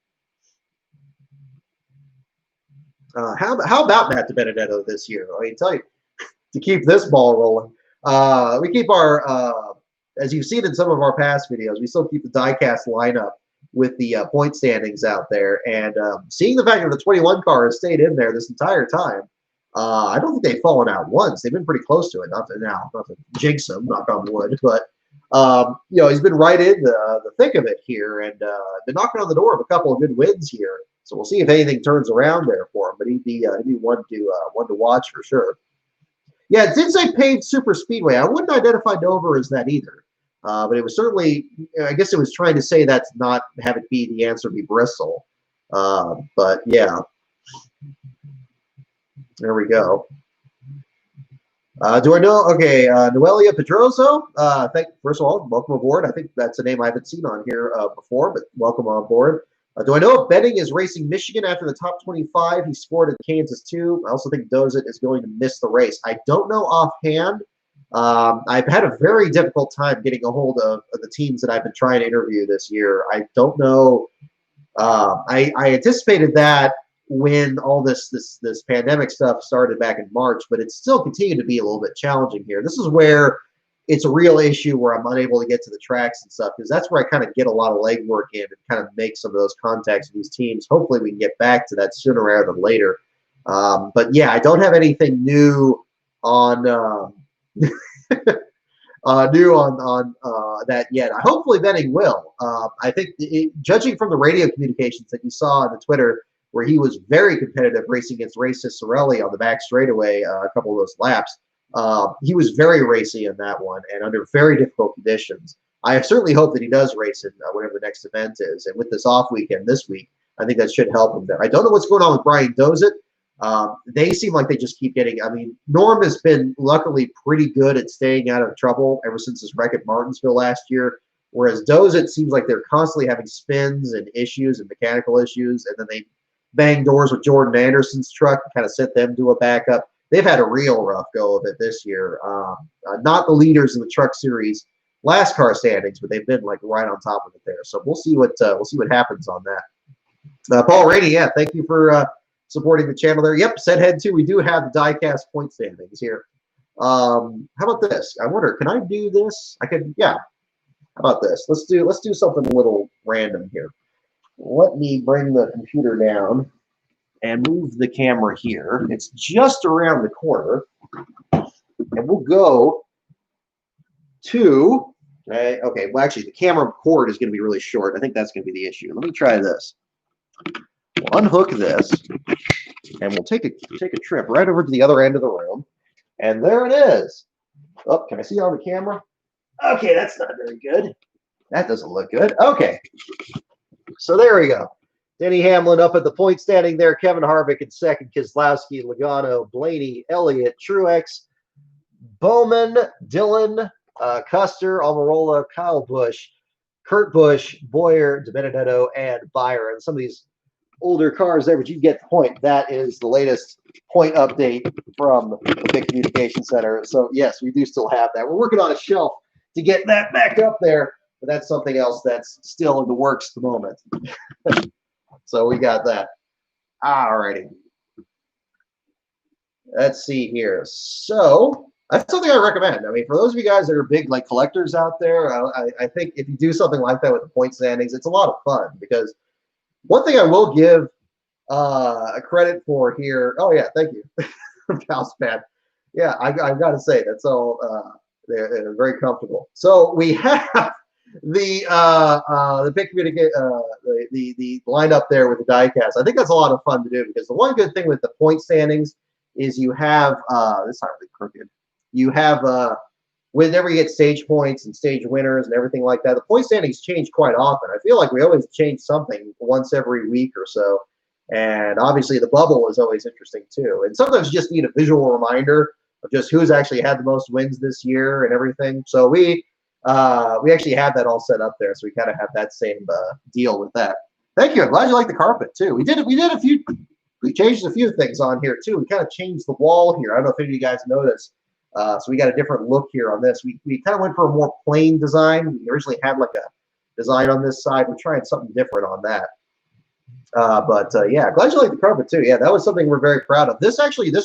How about Matt DiBenedetto this year? I mean, tell you, to keep this ball rolling. We keep our, as you've seen in some of our past videos, we still keep the diecast lineup with the point standings out there. And seeing the fact that the 21 car has stayed in there this entire time, I don't think they've fallen out once. They've been pretty close to it. Not to jinx them, knock on wood, but he's been right in the thick of it here and been knocking on the door of a couple of good wins here. So we'll see if anything turns around there for him. But he'd be one to watch for sure. Yeah, it did say paved super speedway. I wouldn't identify Dover as that either. But it was certainly, I guess it was trying to say that's not have it be the answer be Bristol. But yeah, there we go. Do I know? Okay, Noelia Pedroso. First of all, welcome aboard. I think that's a name I haven't seen on here before, but welcome on board. Do I know if Benning is racing Michigan after the top 25? He scored at Kansas too. I also think Dozit is going to miss the race. I don't know offhand. I've had a very difficult time getting a hold of the teams that I've been trying to interview this year. I don't know. I anticipated that when all this pandemic stuff started back in March, but it's still continued to be a little bit challenging here. This is where it's a real issue where I'm unable to get to the tracks and stuff, because that's where I kind of get a lot of legwork in and kind of make some of those contacts with these teams. Hopefully we can get back to that sooner rather than later. But yeah, I don't have anything new on new on that yet. Hopefully, betting will. I think, judging from the radio communications that you saw on the Twitter, where he was very competitive racing against Ray Cicerelli on the back straightaway, a couple of those laps. He was very racy in that one and under very difficult conditions. I certainly hope that he does race in whatever the next event is. And with this off weekend this week, I think that should help him there. I don't know what's going on with Brian Dozit. They seem like they just keep getting. I mean, Norm has been luckily pretty good at staying out of trouble ever since his wreck at Martinsville last year. Whereas Dozit seems like they're constantly having spins and issues and mechanical issues, and then they bang doors with Jordan Anderson's truck and kind of sent them to a backup. They've had a real rough go of it this year. Not the leaders in the Truck Series last car standings, but they've been like right on top of it there. So we'll see what happens on that. Paul Rainey, yeah, thank you for supporting the channel there. Yep, said head too. We do have the diecast point standings here. How about this? I wonder, can I do this? I could, yeah. How about this? Let's do something a little random here. Let me bring the computer down and move the camera here. It's just around the corner. And we'll go to, okay, well, actually, the camera cord is going to be really short. I think that's going to be the issue. Let me try this. We'll unhook this, and we'll take a trip right over to the other end of the room. And there it is. Oh, can I see it on the camera? Okay, that's not very good. That doesn't look good. Okay. So there we go. Denny Hamlin up at the point standing there. Kevin Harvick in second. Keselowski, Logano, Blaney, Elliott, Truex, Bowman, Dillon, Custer, Almirola, Kyle Busch, Kurt Busch, Boyer, DiBenedetto, and Byron. Some of these older cars there, but you get the point. That is the latest point update from the Big Communication Center. So, yes, we do still have that. We're working on a shelf to get that back up there, but that's something else that's still in the works at the moment. So we got that. Alrighty. Let's see here. So that's something I recommend. I mean, for those of you guys that are big like collectors out there, I think if you do something like that with the point standings, it's a lot of fun. Because one thing I will give a credit for here. Oh yeah, thank you, Mousepad. Yeah, I've got to say that's all. They're very comfortable. So we have the pick the lineup there with the diecast. I think that's a lot of fun to do because the one good thing with the point standings is you have this not really crooked. You have whenever you get stage points and stage winners and everything like that, the point standings change quite often. I feel like we always change something once every week or so. And obviously the bubble is always interesting too. And sometimes you just need a visual reminder of just who's actually had the most wins this year and everything. So we actually have that all set up there. So we kind of have that same deal with that. Thank you. I'm glad you like the carpet too. We changed a few things on here too. We kind of changed the wall here. I don't know if any of you guys noticed. So we got a different look here on this. We kind of went for a more plain design. We originally had like a design on this side. We're trying something different on that. But yeah, glad you like the carpet too. Yeah, that was something we're very proud of. This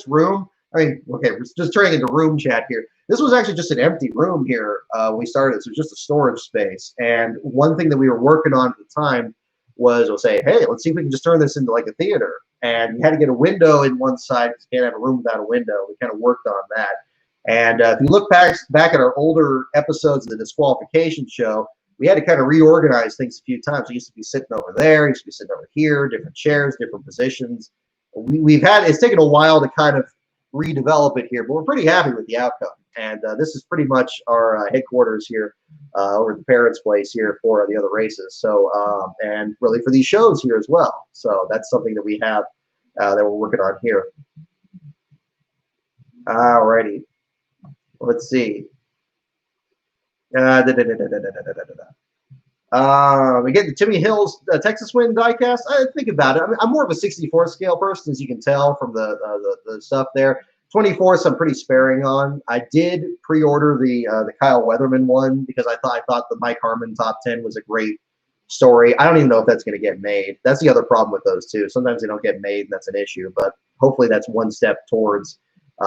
room, I mean, okay, we're just turning into room chat here. This was actually just an empty room here when we started. So it was just a storage space. And one thing that we were working on at the time was we'll say, hey, let's see if we can just turn this into like a theater. And you had to get a window in one side because you can't have a room without a window. We kind of worked on that. And if you look back at our older episodes of the disqualification show, we had to kind of reorganize things a few times. We used to be sitting over there, used to be sitting over here, different chairs, different positions. It's taken a while to kind of redevelop it here, but we're pretty happy with the outcome. And this is pretty much our headquarters here over at the parents' place here for the other races. So, and really for these shows here as well. So that's something that we have that we're working on here. Alrighty. Let's see. We get the Timmy Hill's Texas win diecast. I think about it. I'm more of a 64 scale person, as you can tell from the stuff there. 24th, I'm pretty sparing on. I did pre-order the Kyle Weatherman one because I thought the Mike Harmon top 10 was a great story. I don't even know if that's going to get made. That's the other problem with those too. Sometimes they don't get made, and that's an issue. But hopefully, that's one step towards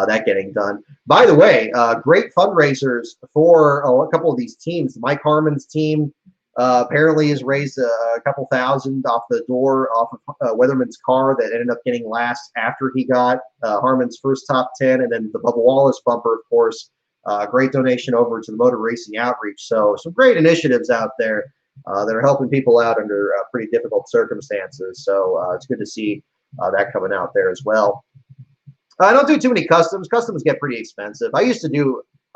that getting done. By the way, great fundraisers for a couple of these teams. Mike Harmon's team apparently has raised a couple thousand off the door off of Weatherman's car that ended up getting last after he got Harmon's first top 10, and then the Bubba Wallace bumper, of course, Great donation over to the Motor Racing Outreach. So some great initiatives out there that are helping people out under pretty difficult circumstances. So it's good to see that coming out there as well. I don't do too many customs. Customs get pretty expensive. I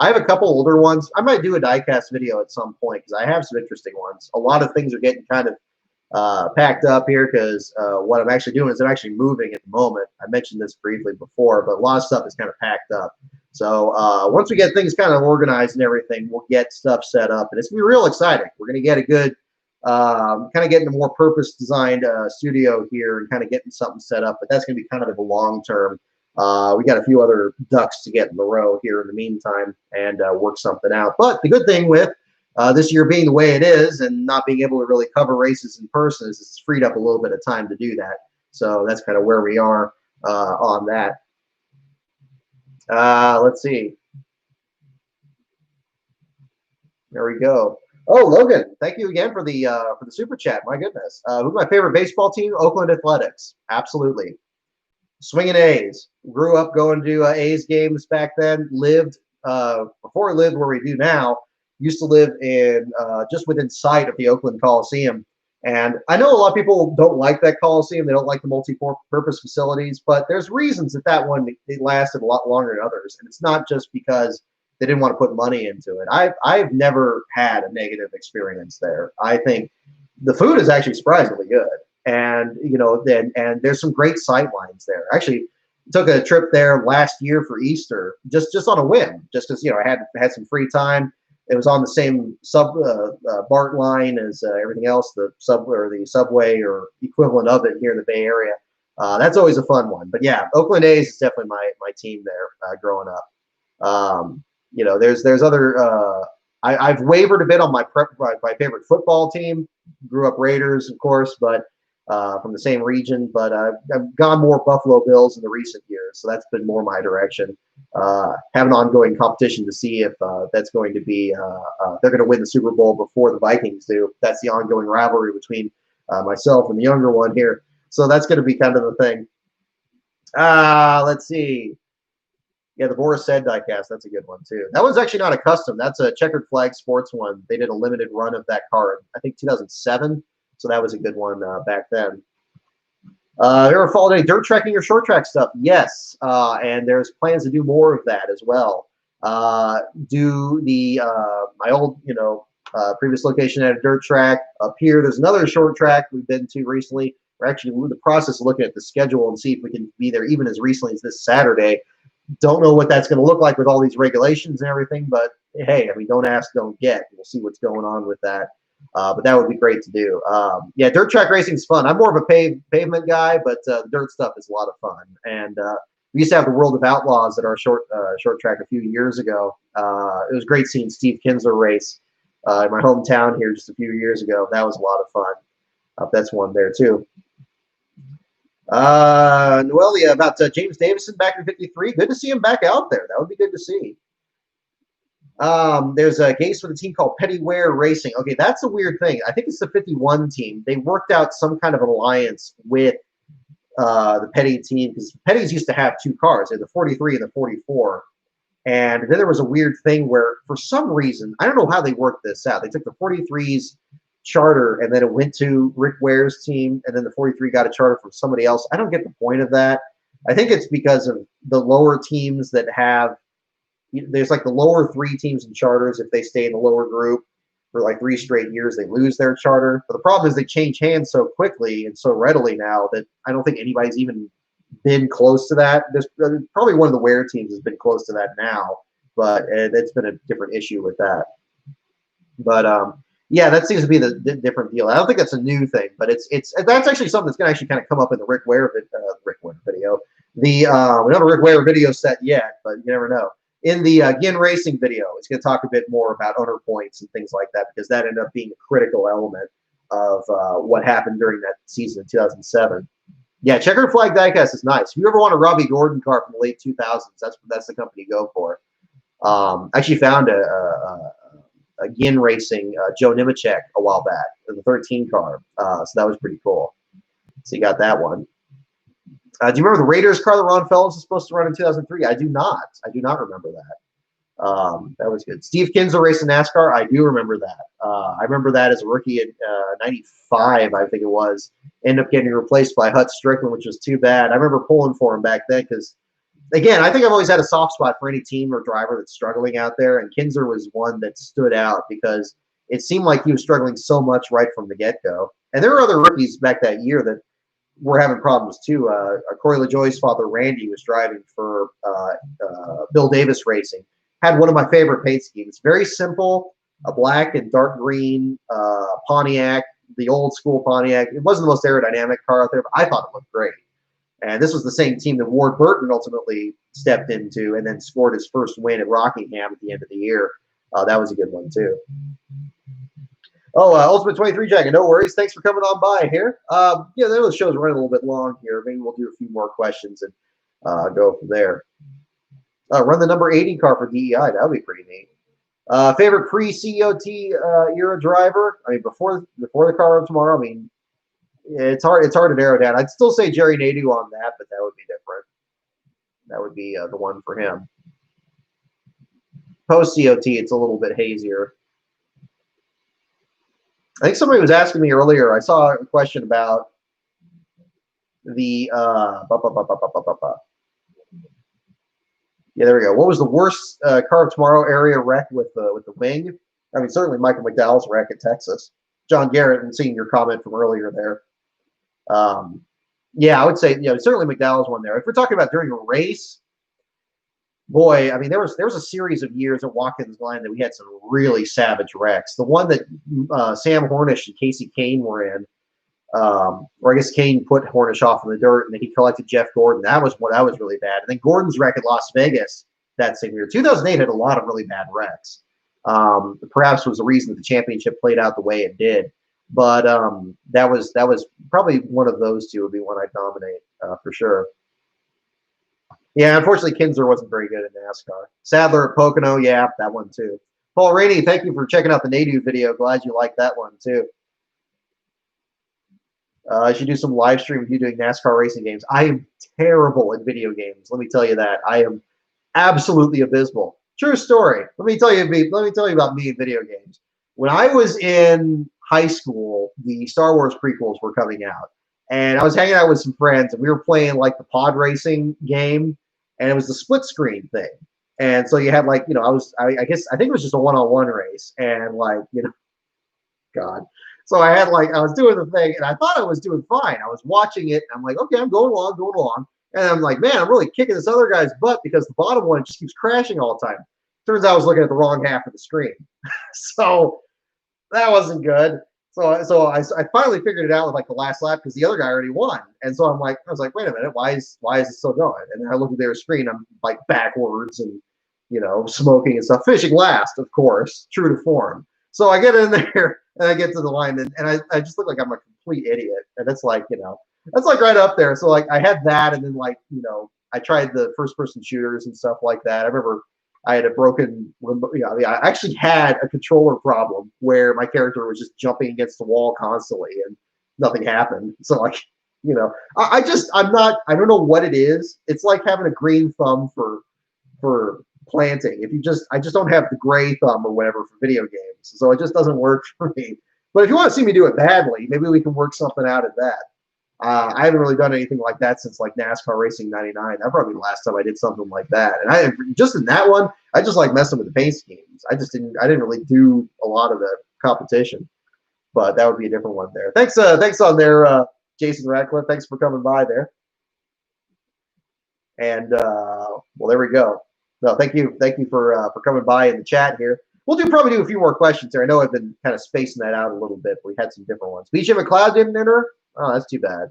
have a couple older ones. I might do a diecast video at some point because I have some interesting ones. A lot of things are getting kind of packed up here because what I'm actually doing is I'm actually moving at the moment. I mentioned this briefly before, but a lot of stuff is kind of packed up. So once we get things kind of organized and everything, we'll get stuff set up, and it's going to be real exciting. We're going to get a good kind of getting a more purpose-designed studio here and kind of getting something set up, but that's going to be kind of a long-term. We got a few other ducks to get in the row here in the meantime and work something out. But the good thing with this year being the way it is and not being able to really cover races in person is it's freed up a little bit of time to do that. So that's kind of where we are on that. Let's see. There we go. Oh, Logan, thank you again for the super chat. My goodness. Who's my favorite baseball team? Oakland Athletics. Absolutely. Swinging A's. Grew up going to A's games back then. Lived before I lived where we do now. Used to live in just within sight of the Oakland Coliseum. And I know a lot of people don't like that Coliseum. They don't like the multi-purpose facilities, but there's reasons that one it lasted a lot longer than others. And it's not just because they didn't want to put money into it. I've never had a negative experience there. I think the food is actually surprisingly good. And and there's some great sight lines there. Actually, took a trip there last year for Easter, just on a whim, just because I had some free time. It was on the same BART line as everything else, the subway or equivalent of it here in the Bay Area. That's always a fun one. But yeah, Oakland A's is definitely my team there growing up. There's other. I've wavered a bit on my favorite football team. Grew up Raiders, of course, but from the same region. But I've gone more Buffalo Bills in the recent years, so that's been more my direction. Have an ongoing competition to see if that's going to be they're going to win the Super Bowl before the Vikings do. That's the ongoing rivalry between myself and the younger one here. So that's going to be kind of the thing. Let's see. Yeah, the Boris Said diecast, that's a good one too. That one's actually not a custom. That's a Checkered Flag Sports one. They did a limited run of that card, I think 2007. So that was a good one back then. There are fall day dirt tracking or short track stuff. Yes, and there's plans to do more of that as well. Do the my old previous location at a dirt track up here. There's another short track we've been to recently. We're actually in the process of looking at the schedule and see if we can be there even as recently as this Saturday. Don't know what that's going to look like with all these regulations and everything, but hey, I mean, don't ask, don't get. We'll see what's going on with that. But that would be great to do. Yeah, dirt track racing is fun. I'm more of a pavement guy, but the dirt stuff is a lot of fun. And we used to have the World of Outlaws at our short track a few years ago. It was great seeing Steve Kinsler race in my hometown here just a few years ago. That was a lot of fun. That's one there too. Noelia, about James Davison back in 53. Good to see him back out there. That would be good to see. There's a case with a team called Petty Ware Racing. Okay, that's a weird thing. I think it's the 51 team. They worked out some kind of an alliance with the Petty team because Petty's used to have two cars. They had the 43 and the 44. And then there was a weird thing where, for some reason, I don't know how they worked this out. They took the 43's charter and then it went to Rick Ware's team, and then the 43 got a charter from somebody else. I don't get the point of that. I think it's because of the lower teams that have, there's like the lower three teams in charters. If they stay in the lower group for like 3 straight years, they lose their charter. But the problem is they change hands so quickly and so readily now that I don't think anybody's even been close to that. There's probably one of the Ware teams has been close to that now, but it's been a different issue with that. But yeah, that seems to be the different deal. I don't think that's a new thing, but that's actually something that's going to actually kind of come up in the Rick Ware video. We don't have a Rick Ware video set yet, but you never know. In the Gin Racing video, it's going to talk a bit more about owner points and things like that because that ended up being a critical element of what happened during that season in 2007. Yeah, Checkered Flag Diecast is nice. If you ever want a Robbie Gordon car from the late 2000s, that's the company to go for. I actually found a Gin Racing Joe Nemechek a while back, the 13 car. So that was pretty cool. So you got that one. Do you remember the Raiders car that Ron Fellows was supposed to run in 2003? I do not. I do not remember that. That was good. Steve Kinzer racing NASCAR. I do remember that. I remember that as a rookie in '95, I think it was. Ended up getting replaced by Hut Strickland, which was too bad. I remember pulling for him back then because, again, I think I've always had a soft spot for any team or driver that's struggling out there, and Kinzer was one that stood out because it seemed like he was struggling so much right from the get-go. And there were other rookies back that year that were having problems too. Corey LaJoie's father, Randy, was driving for Bill Davis Racing. Had one of my favorite paint schemes. Very simple, a black and dark green Pontiac, the old school Pontiac. It wasn't the most aerodynamic car out there, but I thought it looked great. And this was the same team that Ward Burton ultimately stepped into and then scored his first win at Rockingham at the end of the year. That was a good one too. Oh, Ultimate 23 Jacket, no worries. Thanks for coming on by here. Yeah, the show's running a little bit long here. Maybe we'll do a few more questions and go from there. Run the number 80 car for DEI. That would be pretty neat. Favorite pre-COT era driver? I mean, before the car of tomorrow. I mean, it's hard to narrow down. I'd still say Jerry Nadeau on that, but that would be different. That would be the one for him. Post-COT, it's a little bit hazier. I think somebody was asking me earlier. I saw a question about the yeah, there we go. What was the worst car of tomorrow area wreck with the wing? I mean, certainly Michael McDowell's wreck at Texas. John Garrett, and seeing your comment from earlier there. Yeah, I would say certainly McDowell's one there. If we're talking about during a race, boy, I mean, there was a series of years at Watkins Glen that we had some really savage wrecks. The one that Sam Hornish and Casey Kane were in, or I guess Kane put Hornish off in the dirt, and then he collected Jeff Gordon. That was really bad. And then Gordon's wreck at Las Vegas that same year. 2008 had a lot of really bad wrecks. Perhaps was the reason that the championship played out the way it did. But that was probably one of those two would be one I'd nominate for sure. Yeah, unfortunately, Kinzer wasn't very good at NASCAR. Sadler at Pocono, yeah, that one too. Paul Rainey, thank you for checking out the Nadeau video. Glad you liked that one too. I should do some live stream of you doing NASCAR racing games. I am terrible at video games. Let me tell you that. I am absolutely abysmal. True story. Let me tell you about me in video games. When I was in high school, the Star Wars prequels were coming out. And I was hanging out with some friends, and we were playing like the pod racing game, and it was the split screen thing. And so you had like, I think it was just a one-on-one race, and like, God. So I was doing the thing, and I thought I was doing fine. I was watching it, and I'm like, okay, I'm going along. And I'm like, man, I'm really kicking this other guy's butt because the bottom one just keeps crashing all the time. Turns out I was looking at the wrong half of the screen. So that wasn't good. So I finally figured it out with like the last lap because the other guy already won. And so I was like, wait a minute, why is it still going? And then I look at their screen, I'm like backwards and smoking and stuff, finishing last, of course, true to form. So I get in there and I get to the line and I just look like I'm a complete idiot. And it's like, that's like right up there. So like I had that, and then like, I tried the first person shooters and stuff like that. I remember I had a broken, I actually had a controller problem where my character was just jumping against the wall constantly and nothing happened. So like, I don't know what it is. It's like having a green thumb for planting. I just don't have the gray thumb or whatever for video games. So it just doesn't work for me. But if you want to see me do it badly, maybe we can work something out of that. I haven't really done anything like that since like NASCAR Racing '99. That probably the last time I did something like that. And I just in that one, I just like messing with the paint schemes. I didn't really do a lot of the competition, but that would be a different one there. Thanks on there, Jason Radcliffe. Thanks for coming by there. And well, there we go. No, thank you for coming by in the chat here. We'll probably do a few more questions here. I know I've been kind of spacing that out a little bit, but we had some different ones. BJ McLeod didn't enter. Oh, that's too bad.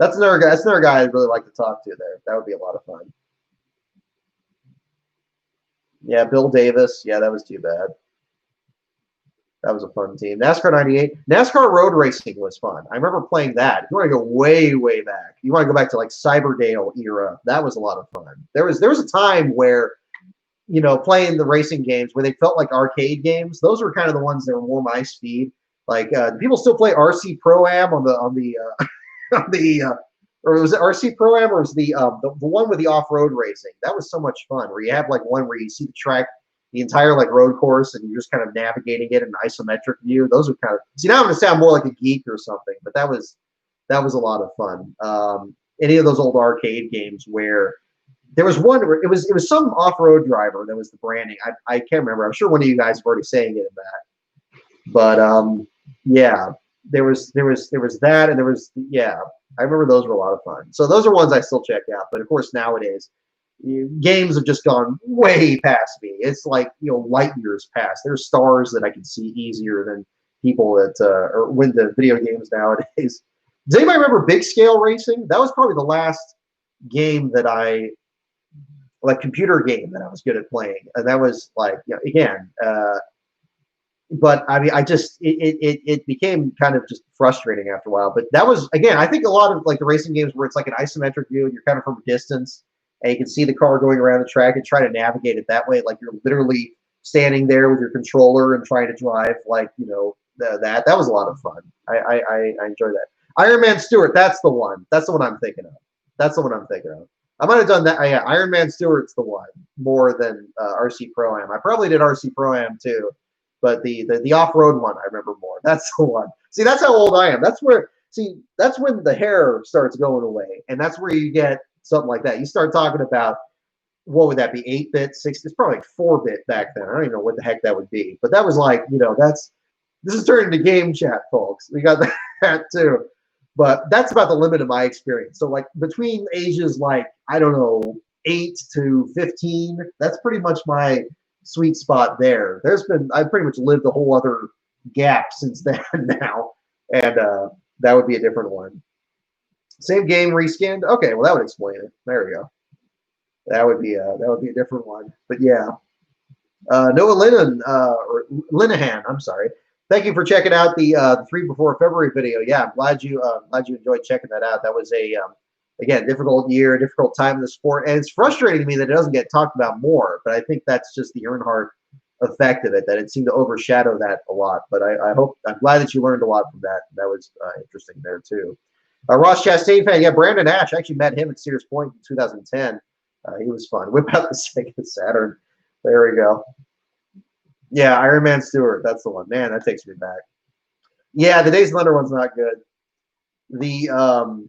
That's another guy I'd really like to talk to there. That would be a lot of fun. Yeah, Bill Davis. Yeah, that was too bad. That was a fun team. NASCAR 98. NASCAR road racing was fun. I remember playing that. If you want to go way, way back, you want to go back to like Cyberdale era, that was a lot of fun. There was a time where, playing the racing games where they felt like arcade games. Those were kind of the ones that were more my speed. Like people still play RC Pro-Am on the or was it RC Pro-Am, or was the one with the off-road racing? That was so much fun, where you have like one where you see the track, the entire like road course, and you're just kind of navigating it in an isometric view. Those are kind of, see, now I'm gonna sound more like a geek or something, but that was a lot of fun. Any of those old arcade games where there was one where it was some off-road driver that was the branding. I can't remember. I'm sure one of you guys have already saying it in that. But yeah, there was that, and there was, yeah, I remember those were a lot of fun. So those are ones I still check out. But of course nowadays, games have just gone way past me. It's like, light years past. There's stars that I can see easier than people that are into video games nowadays. Does anybody remember Big Scale Racing? That was probably the last game that like computer game that I was good at playing, and that was like, again. But I mean, it became kind of just frustrating after a while. But that was, again, I think a lot of like the racing games where it's like an isometric view and you're kind of from a distance and you can see the car going around the track and try to navigate it that way. Like you're literally standing there with your controller and trying to drive, like, that was a lot of fun. I enjoy that. Iron Man Stewart, that's the one. That's the one I'm thinking of. That's the one I'm thinking of. I might have done that. Yeah, Iron Man Stewart's the one more than RC Pro-Am. I probably did RC Pro-Am too. But the off-road one, I remember more. That's the one. See, that's how old I am. That's when the hair starts going away. And that's where you get something like that. You start talking about, what would that be, 8-bit, 6? It's probably like 4-bit back then. I don't even know what the heck that would be. But that was like, this is turning into game chat, folks. We got that too. But that's about the limit of my experience. So like between ages like, I don't know, 8 to 15, that's pretty much my sweet spot there. I've pretty much lived a whole other gap since then now, and that would be a different one. Same game reskinned. Okay, well that would explain it. There we go. That would be a different one. But yeah, Noah Linehan. I'm sorry. Thank you for checking out the 3 before February video. Yeah, I'm glad you enjoyed checking that out. That was a again, difficult year, difficult time in the sport, and it's frustrating to me that it doesn't get talked about more. But I think that's just the Earnhardt effect of it, that it seemed to overshadow that a lot. But I'm glad that you learned a lot from that. That was interesting there too. Ross Chastain fan, yeah, Brandon Ash. I actually met him at Sears Point in 2010. He was fun. Whip out the Sega Saturn. There we go. Yeah, Iron Man Stewart. That's the one. Man, that takes me back. Yeah, the Days of Thunder one's not good. The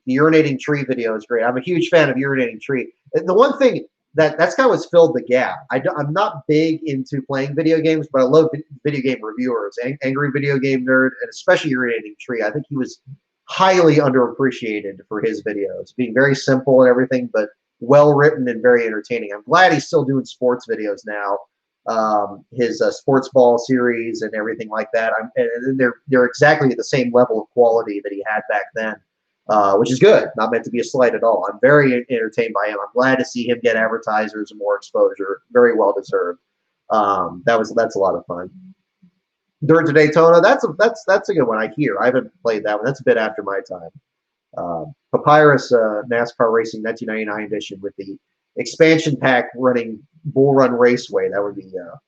urinating tree video is great. I'm a huge fan of urinating tree. The one thing that's kind of what's filled the gap. I'm not big into playing video games, but I love video game reviewers. Angry Video Game Nerd, and especially urinating tree. I think he was highly underappreciated for his videos, being very simple and everything, but well written and very entertaining. I'm glad he's still doing sports videos now. His sports ball series and everything like that. And they're exactly at the same level of quality that he had back then, which is good. Not meant to be a slight at all. I'm very entertained by him. I'm glad to see him get advertisers and more exposure. Very well deserved. That's a lot of fun. Dirt to Daytona. That's a good one. I hear. I haven't played that one. That's a bit after my time. Papyrus NASCAR Racing 1999 edition with the expansion pack running Bull Run Raceway. That would be the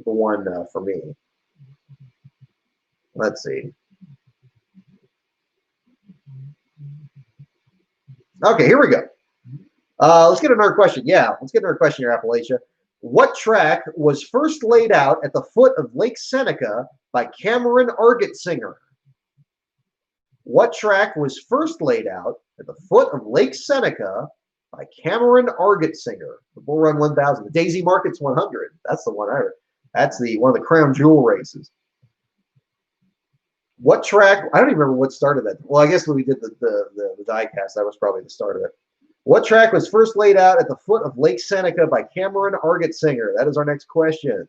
one for me. Let's see. Okay, here we go. Let's get another question. Yeah, let's get another question here, Appalachia. What track was first laid out at the foot of Lake Seneca by Cameron Argetsinger? What track was first laid out at the foot of Lake Seneca by Cameron Argetsinger? The Bull Run 1000, the Daisy Markets 100. That's the one that's one of the crown jewel races. What track? I don't even remember what started that. Well, I guess when we did the diecast, that was probably the start of it. What track was first laid out at the foot of Lake Seneca by Cameron Argetsinger? That is our next question.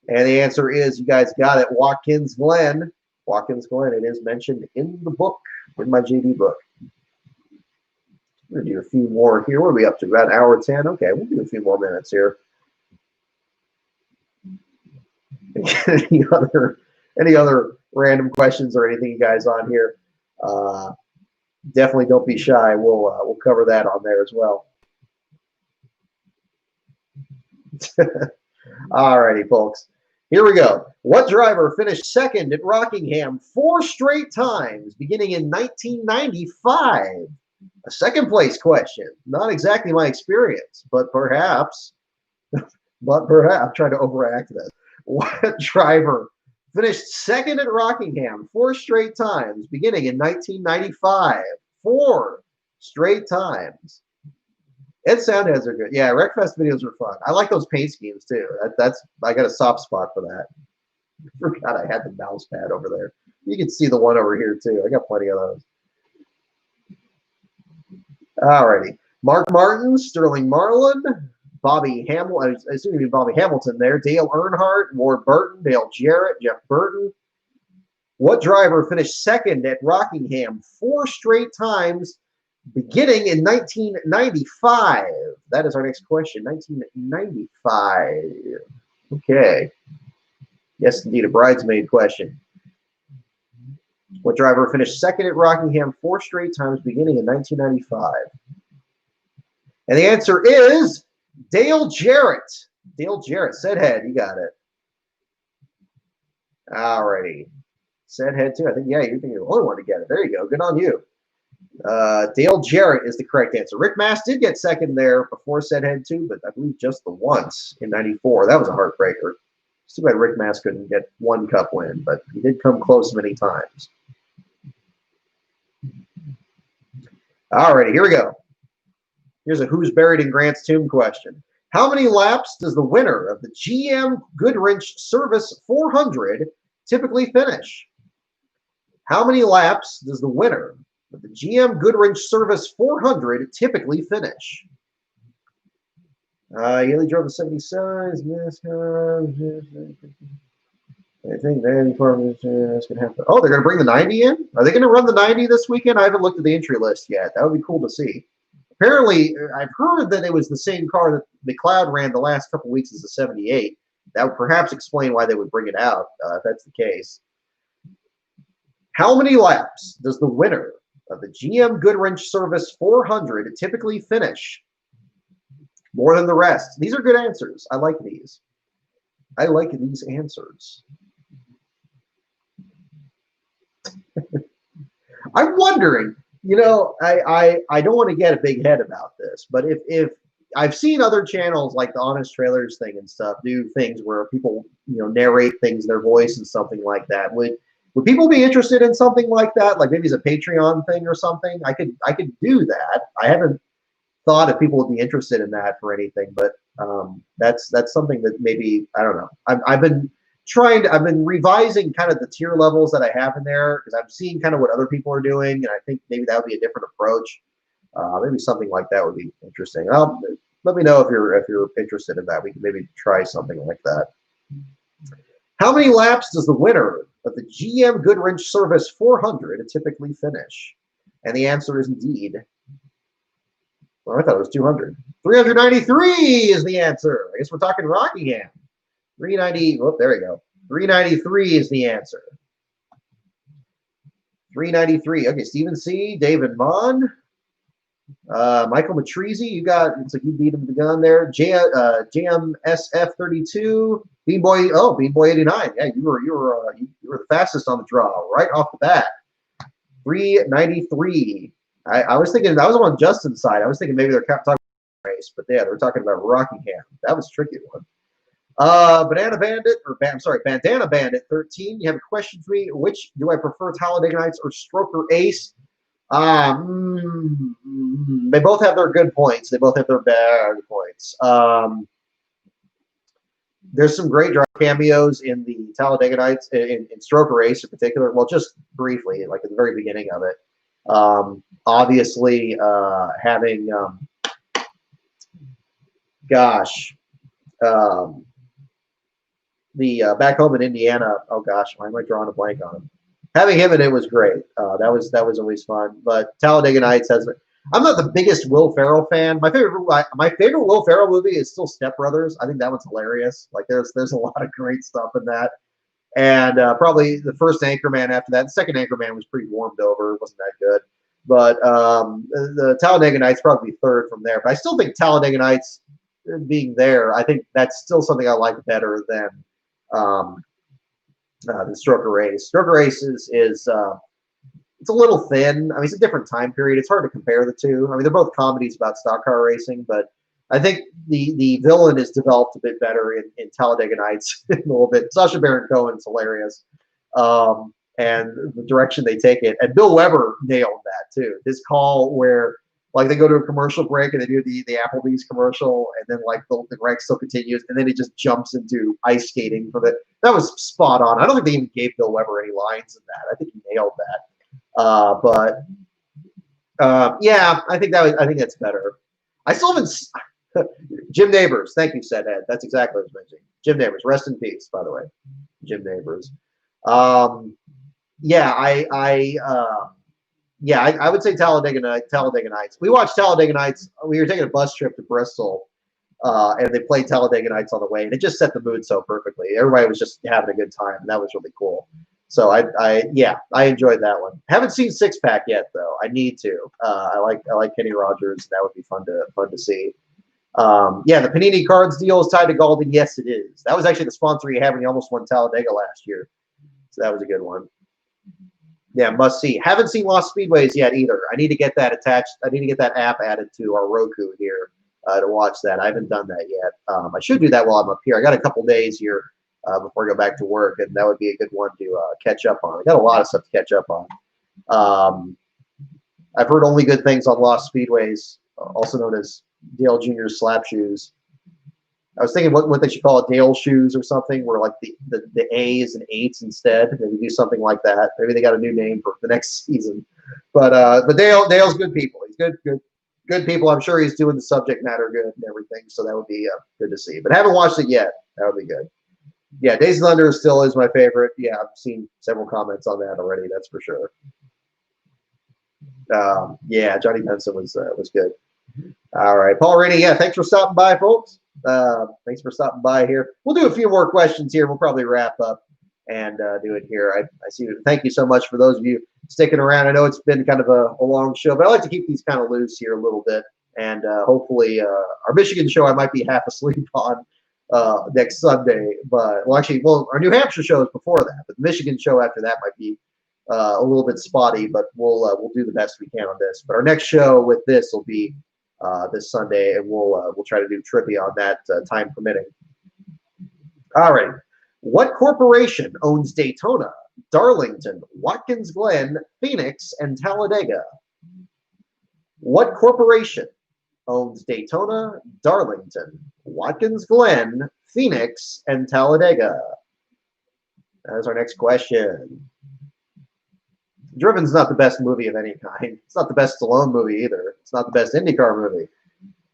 And the answer is, you guys got it, Watkins Glen. Watkins Glen. It is mentioned in the book, in my JD book. We're going to do a few more here. What are we up to? About an hour 10? Okay, we'll do a few more minutes here. Any other random questions or anything you guys on here? Definitely don't be shy. We'll cover that on there as well. All righty, folks. Here we go. What driver finished second at Rockingham 4 straight times, beginning in 1995? A second place question. Not exactly my experience, but perhaps, I'm trying to overact this. What driver finished second at Rockingham 4 straight times, beginning in 1995? 4 straight times. And sound heads are good. Yeah, Wreckfest videos are fun. I like those paint schemes too. I got a soft spot for that. I forgot I had the mouse pad over there. You can see the one over here too. I got plenty of those. Alrighty. Mark Martin, Sterling Marlin, Bobby Hamilton, I assume you mean Bobby Hamilton there, Dale Earnhardt, Ward Burton, Dale Jarrett, Jeff Burton. What driver finished second at Rockingham 4 straight times, beginning in 1995? That is our next question. 1995. Okay. Yes, indeed, a bridesmaid question. What driver finished second at Rockingham 4 straight times, beginning in 1995? And the answer is Dale Jarrett. Dale Jarrett. Said head. You got it. Alrighty. Said head too. I think, yeah, you're the only one to get it. There you go. Good on you. Dale Jarrett is the correct answer. Rick Mast did get second there before said head too, but I believe just the once in 94. That was a heartbreaker. It's too bad Rick Mast couldn't get one cup win, but he did come close many times. Alrighty, here we go. Here's a who's buried in Grant's tomb question. How many laps does the winner of the GM Goodwrench Service 400 typically finish? How many laps does the winner of the GM Goodwrench Service 400 typically finish? He only drove the 77s, NASCAR. I think that's going to happen. Oh, they're going to bring the 90 in? Are they going to run the 90 this weekend? I haven't looked at the entry list yet. That would be cool to see. Apparently, I've heard that it was the same car that the Cloud ran the last couple weeks as the 78. That would perhaps explain why they would bring it out, if that's the case. How many laps does the winner of the GM Goodwrench Service 400 typically finish? More than the rest. These are good answers. I like these. I like these answers. I'm wondering, you know, I don't want to get a big head about this, but if I've seen other channels like the Honest Trailers thing and stuff do things where people, you know, narrate things in their voice and something like that. Would people be interested in something like that? Like maybe it's a Patreon thing or something? I could do that. I haven't thought if people would be interested in that for anything, but that's something that maybe, I don't know. I've been revising kind of the tier levels that I have in there because I'm seeing kind of what other people are doing, and I think maybe that would be a different approach. Maybe something like that would be interesting. Let me know if you're interested in that. We can maybe try something like that. How many laps does the winner of the GM Goodwrench Service 400 typically finish? And the answer is indeed, well, I thought it was 200. 393 is the answer. I guess we're talking Rockingham. 390. Oh, there we go. 393 is the answer. 393. Okay, Stephen C. David Mon. Michael Matrizi, you got, looks like you beat him to the gun there. JMSF32. Bean Boy, oh, Bean Boy 89. Yeah, you were the fastest on the draw right off the bat. 393. I was thinking, I was on Justin's side. I was thinking maybe they're talking race, but yeah, they're talking about Rockingham. That was a tricky one. Bandana Bandit 13. You have a question for me. Which do I prefer, Talladega Nights or Stroker Ace? They both have their good points. They both have their bad points. There's some great driver cameos in the Talladega Nights, in Stroker Ace in particular. Well, just briefly, like at the very beginning of it. Obviously, having, the back home in Indiana. Oh gosh, why am I drawing a blank on him? Having him in it was great. That was always fun. But Talladega Nights has. I'm not the biggest Will Ferrell fan. My favorite Will Ferrell movie is still Step Brothers. I think that one's hilarious. Like there's a lot of great stuff in that. And probably the first Anchorman after that. The second Anchorman was pretty warmed over. It wasn't that good. But the Talladega Nights probably third from there. But I still think Talladega Nights being there, I think that's still something I like better than the Stroker Race. Stroker Race is it's a little thin. I mean, it's a different time period. It's hard to compare the two. I mean, they're both comedies about stock car racing, but I think the villain is developed a bit better in Talladega Nights a little bit. Sacha Baron Cohen's hilarious, and the direction they take it. And Bill Weber nailed that too. His call where like they go to a commercial break and they do the Applebee's commercial, and then like the rank still continues, and then it just jumps into ice skating for the. That was spot on. I don't think they even gave Bill Weber any lines in that. I think he nailed that. Yeah, I think that's better. I still haven't. Jim Neighbors, thank you, said Ed. That's exactly what I was mentioning. Jim Neighbors, rest in peace, by the way. Jim Neighbors. Yeah, I would say Talladega Nights. We watched Talladega Nights. We were taking a bus trip to Bristol, and they played Talladega Nights on the way, and it just set the mood so perfectly. Everybody was just having a good time, and that was really cool. So I enjoyed that one. Haven't seen Six Pack yet though. I need to. I like Kenny Rogers. That would be fun to see. Yeah, the Panini Cards deal is tied to Golden. Yes, it is. That was actually the sponsor he had when he almost won Talladega last year. So that was a good one. Yeah, must see. Haven't seen Lost Speedways yet either. I need to get that attached. I need to get that app added to our Roku here to watch that. I haven't done that yet. I should do that while I'm up here. I got a couple days here before I go back to work, and that would be a good one to catch up on. I got a lot of stuff to catch up on. I've heard only good things on Lost Speedways, also known as Dale Jr.'s Slap Shoes. I was thinking what they should call it, Dale Shoes or something, where like the A's and 8s instead. Maybe do something like that. Maybe they got a new name for the next season. But Dale's good people. He's good people. I'm sure he's doing the subject matter good and everything. So that would be good to see. But I haven't watched it yet. That would be good. Yeah, Days of Thunder still is my favorite. Yeah, I've seen several comments on that already. That's for sure. Yeah, Johnny Benson was good. All right, Paul Rainey. Yeah, thanks for stopping by, folks. Thanks for stopping by here. We'll do a few more questions here. We'll probably wrap up and do it here. I see. Thank you so much for those of you sticking around. I know it's been kind of a long show, but I like to keep these kind of loose here a little bit. And hopefully our Michigan show I might be half asleep on next Sunday. But our New Hampshire show is before that. But the Michigan show after that might be a little bit spotty. But we'll do the best we can on this. But our next show with this will be this Sunday, and we'll try to do trivia on that, time permitting. All right. What corporation owns Daytona, Darlington, Watkins Glen, Phoenix, and Talladega? What corporation owns Daytona, Darlington, Watkins Glen, Phoenix, and Talladega? That's our next question. Driven's not the best movie of any kind. It's not the best Stallone movie either. It's not the best IndyCar movie.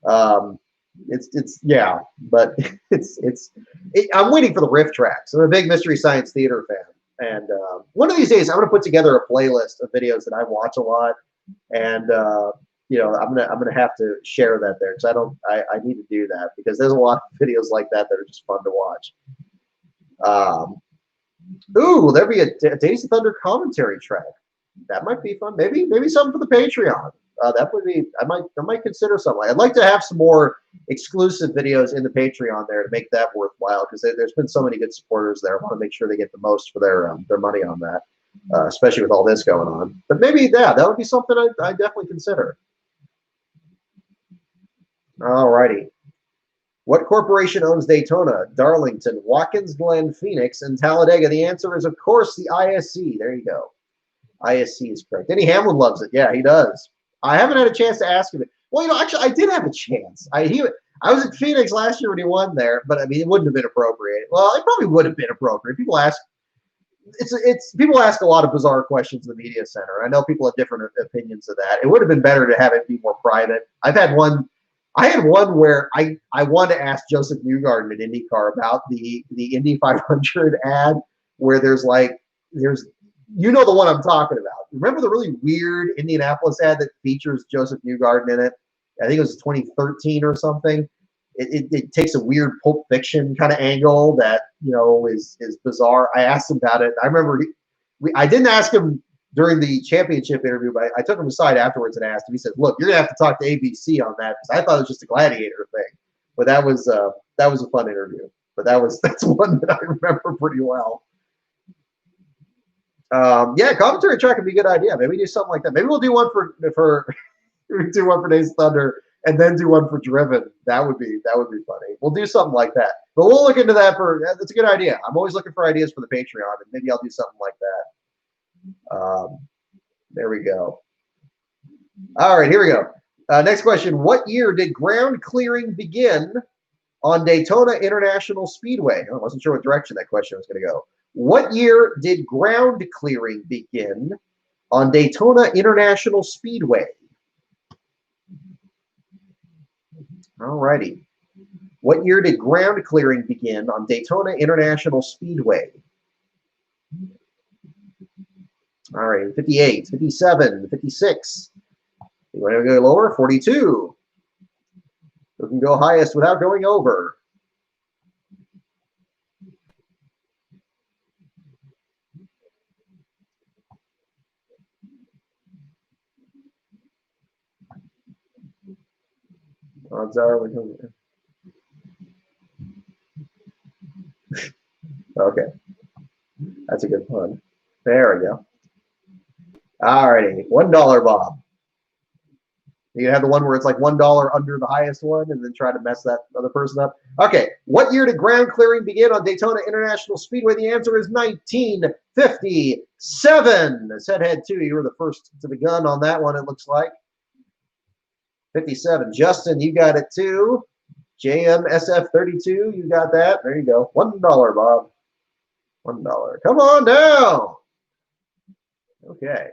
I'm waiting for the riff tracks. I'm a big Mystery Science Theater fan, and one of these days I'm going to put together a playlist of videos that I watch a lot, and I'm gonna have to share that there because I need to do that because there's a lot of videos like that are just fun to watch. There'd be a Days of Thunder commentary track. That might be fun. Maybe something for the Patreon. That would be. I might consider something. I'd like to have some more exclusive videos in the Patreon there to make that worthwhile because there's been so many good supporters there. I want to make sure they get the most for their money on that, especially with all this going on. But maybe that would be something I'd definitely consider. All righty. What corporation owns Daytona, Darlington, Watkins Glen, Phoenix, and Talladega? The answer is, of course, the ISC. There you go. ISC is correct. Denny Hamlin loves it. Yeah, he does. I haven't had a chance to ask him. Well, actually, I did have a chance. I was at Phoenix last year when he won there, but I mean, it wouldn't have been appropriate. Well, it probably would have been appropriate. People ask a lot of bizarre questions in the media center. I know people have different opinions of that. It would have been better to have it be more private. I had one where I wanted to ask Joseph Newgarden at IndyCar about the Indy 500 ad where there's the one I'm talking about. Remember the really weird Indianapolis ad that features Joseph Newgarden in it? I think it was 2013 or something. It takes a weird Pulp Fiction kind of angle that is bizarre. I asked him about it. I remember I didn't ask him during the championship interview, but I took him aside afterwards and asked him. He said, "Look, you're gonna have to talk to ABC on that because I thought it was just a gladiator thing." But that was a fun interview. But that's one that I remember pretty well. Yeah, commentary track would be a good idea. Maybe do something like that. Maybe we'll do one for do one for Days of Thunder and then do one for Driven. That would be funny. We'll do something like that. But we'll look into that that's a good idea. I'm always looking for ideas for the Patreon, and maybe I'll do something like that. There we go. All right, here we go. Next question. What year did ground clearing begin on Daytona International Speedway? I wasn't sure what direction that question was going to go. What year did ground clearing begin on Daytona International Speedway? All righty. What year did ground clearing begin on Daytona International Speedway? All right, 58, 57, 56. You want to go lower? 42. Who can go highest without going over? Odds are we can. Okay. That's a good pun. There we go. All righty. $1, Bob. You have the one where it's like $1 under the highest one and then try to mess that other person up. Okay. What year did ground clearing begin on Daytona International Speedway? The answer is 1957. Said head 2. You were the first to the gun on that one, it looks like. 57. Justin, you got it too. JMSF32, you got that. There you go. $1, Bob. $1. Come on down. Okay.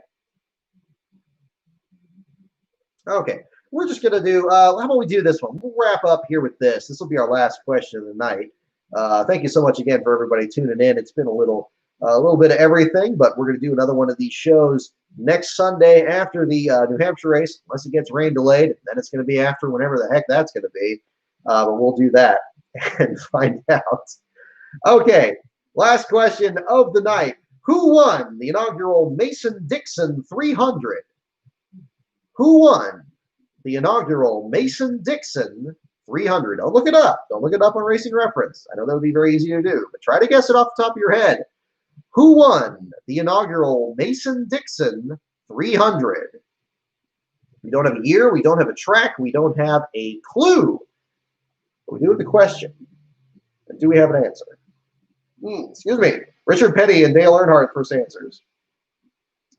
Okay. We're just going to do, how about we do this one? We'll wrap up here with this. This will be our last question of the night. Thank you so much again for everybody tuning in. It's been a little bit of everything, but we're going to do another one of these shows next Sunday after the New Hampshire race, unless it gets rain delayed. Then it's going to be after whenever the heck that's going to be. But we'll do that and find out. Okay, last question of the night. Who won the inaugural Mason-Dixon 300? Who won the inaugural Mason-Dixon 300? Don't look it up. Don't look it up on Racing Reference. I know that would be very easy to do, but try to guess it off the top of your head. Who won the inaugural Mason-Dixon 300? We don't have a year. We don't have a track. We don't have a clue. But we do have the question. And do we have an answer? Excuse me. Richard Petty and Dale Earnhardt first answers.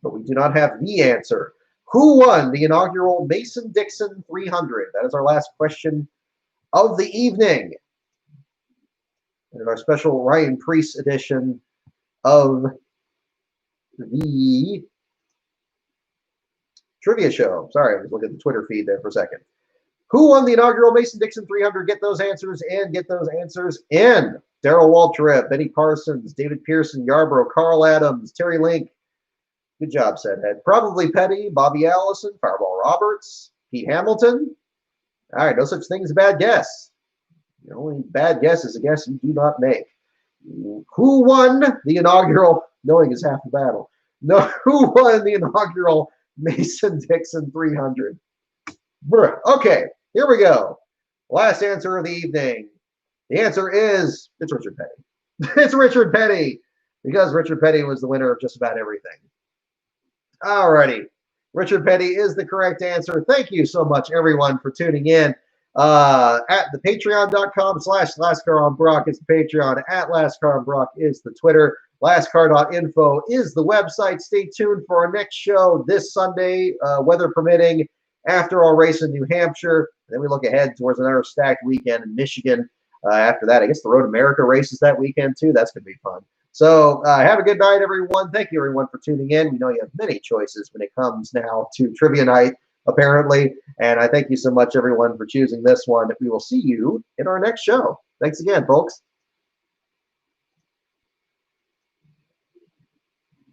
But we do not have the answer. Who won the inaugural Mason-Dixon 300? That is our last question of the evening. And our special Ryan Preece edition of the trivia show. Sorry, I was looking at the Twitter feed there for a second. Who won the inaugural Mason-Dixon 300? Get those answers in. Get those answers in. Darrell Waltrip, Benny Parsons, David Pearson, Yarborough, Carl Adams, Terry Link. Good job, Sedhead. Probably Petty, Bobby Allison, Fireball Roberts, Pete Hamilton. All right, no such thing as a bad guess. The only bad guess is a guess you do not make. Who won the inaugural, knowing is half the battle. No, who won the inaugural Mason-Dixon 300? Okay, here we go. Last answer of the evening. The answer is, it's Richard Petty. It's Richard Petty, because Richard Petty was the winner of just about everything. All righty. Richard Petty is the correct answer. Thank you so much, everyone, for tuning in. At the patreon.com/LastCarOnBrock is the Patreon. At LastCarOnBrock is the Twitter. LastCar.info is the website. Stay tuned for our next show this Sunday, weather permitting, after our race in New Hampshire. Then we look ahead towards another stacked weekend in Michigan. After that, I guess the Road America races that weekend, too. That's going to be fun. So have a good night, everyone. Thank you, everyone, for tuning in. We know you have many choices when it comes now to Trivia Night, apparently. And I thank you so much, everyone, for choosing this one. We will see you in our next show. Thanks again, folks.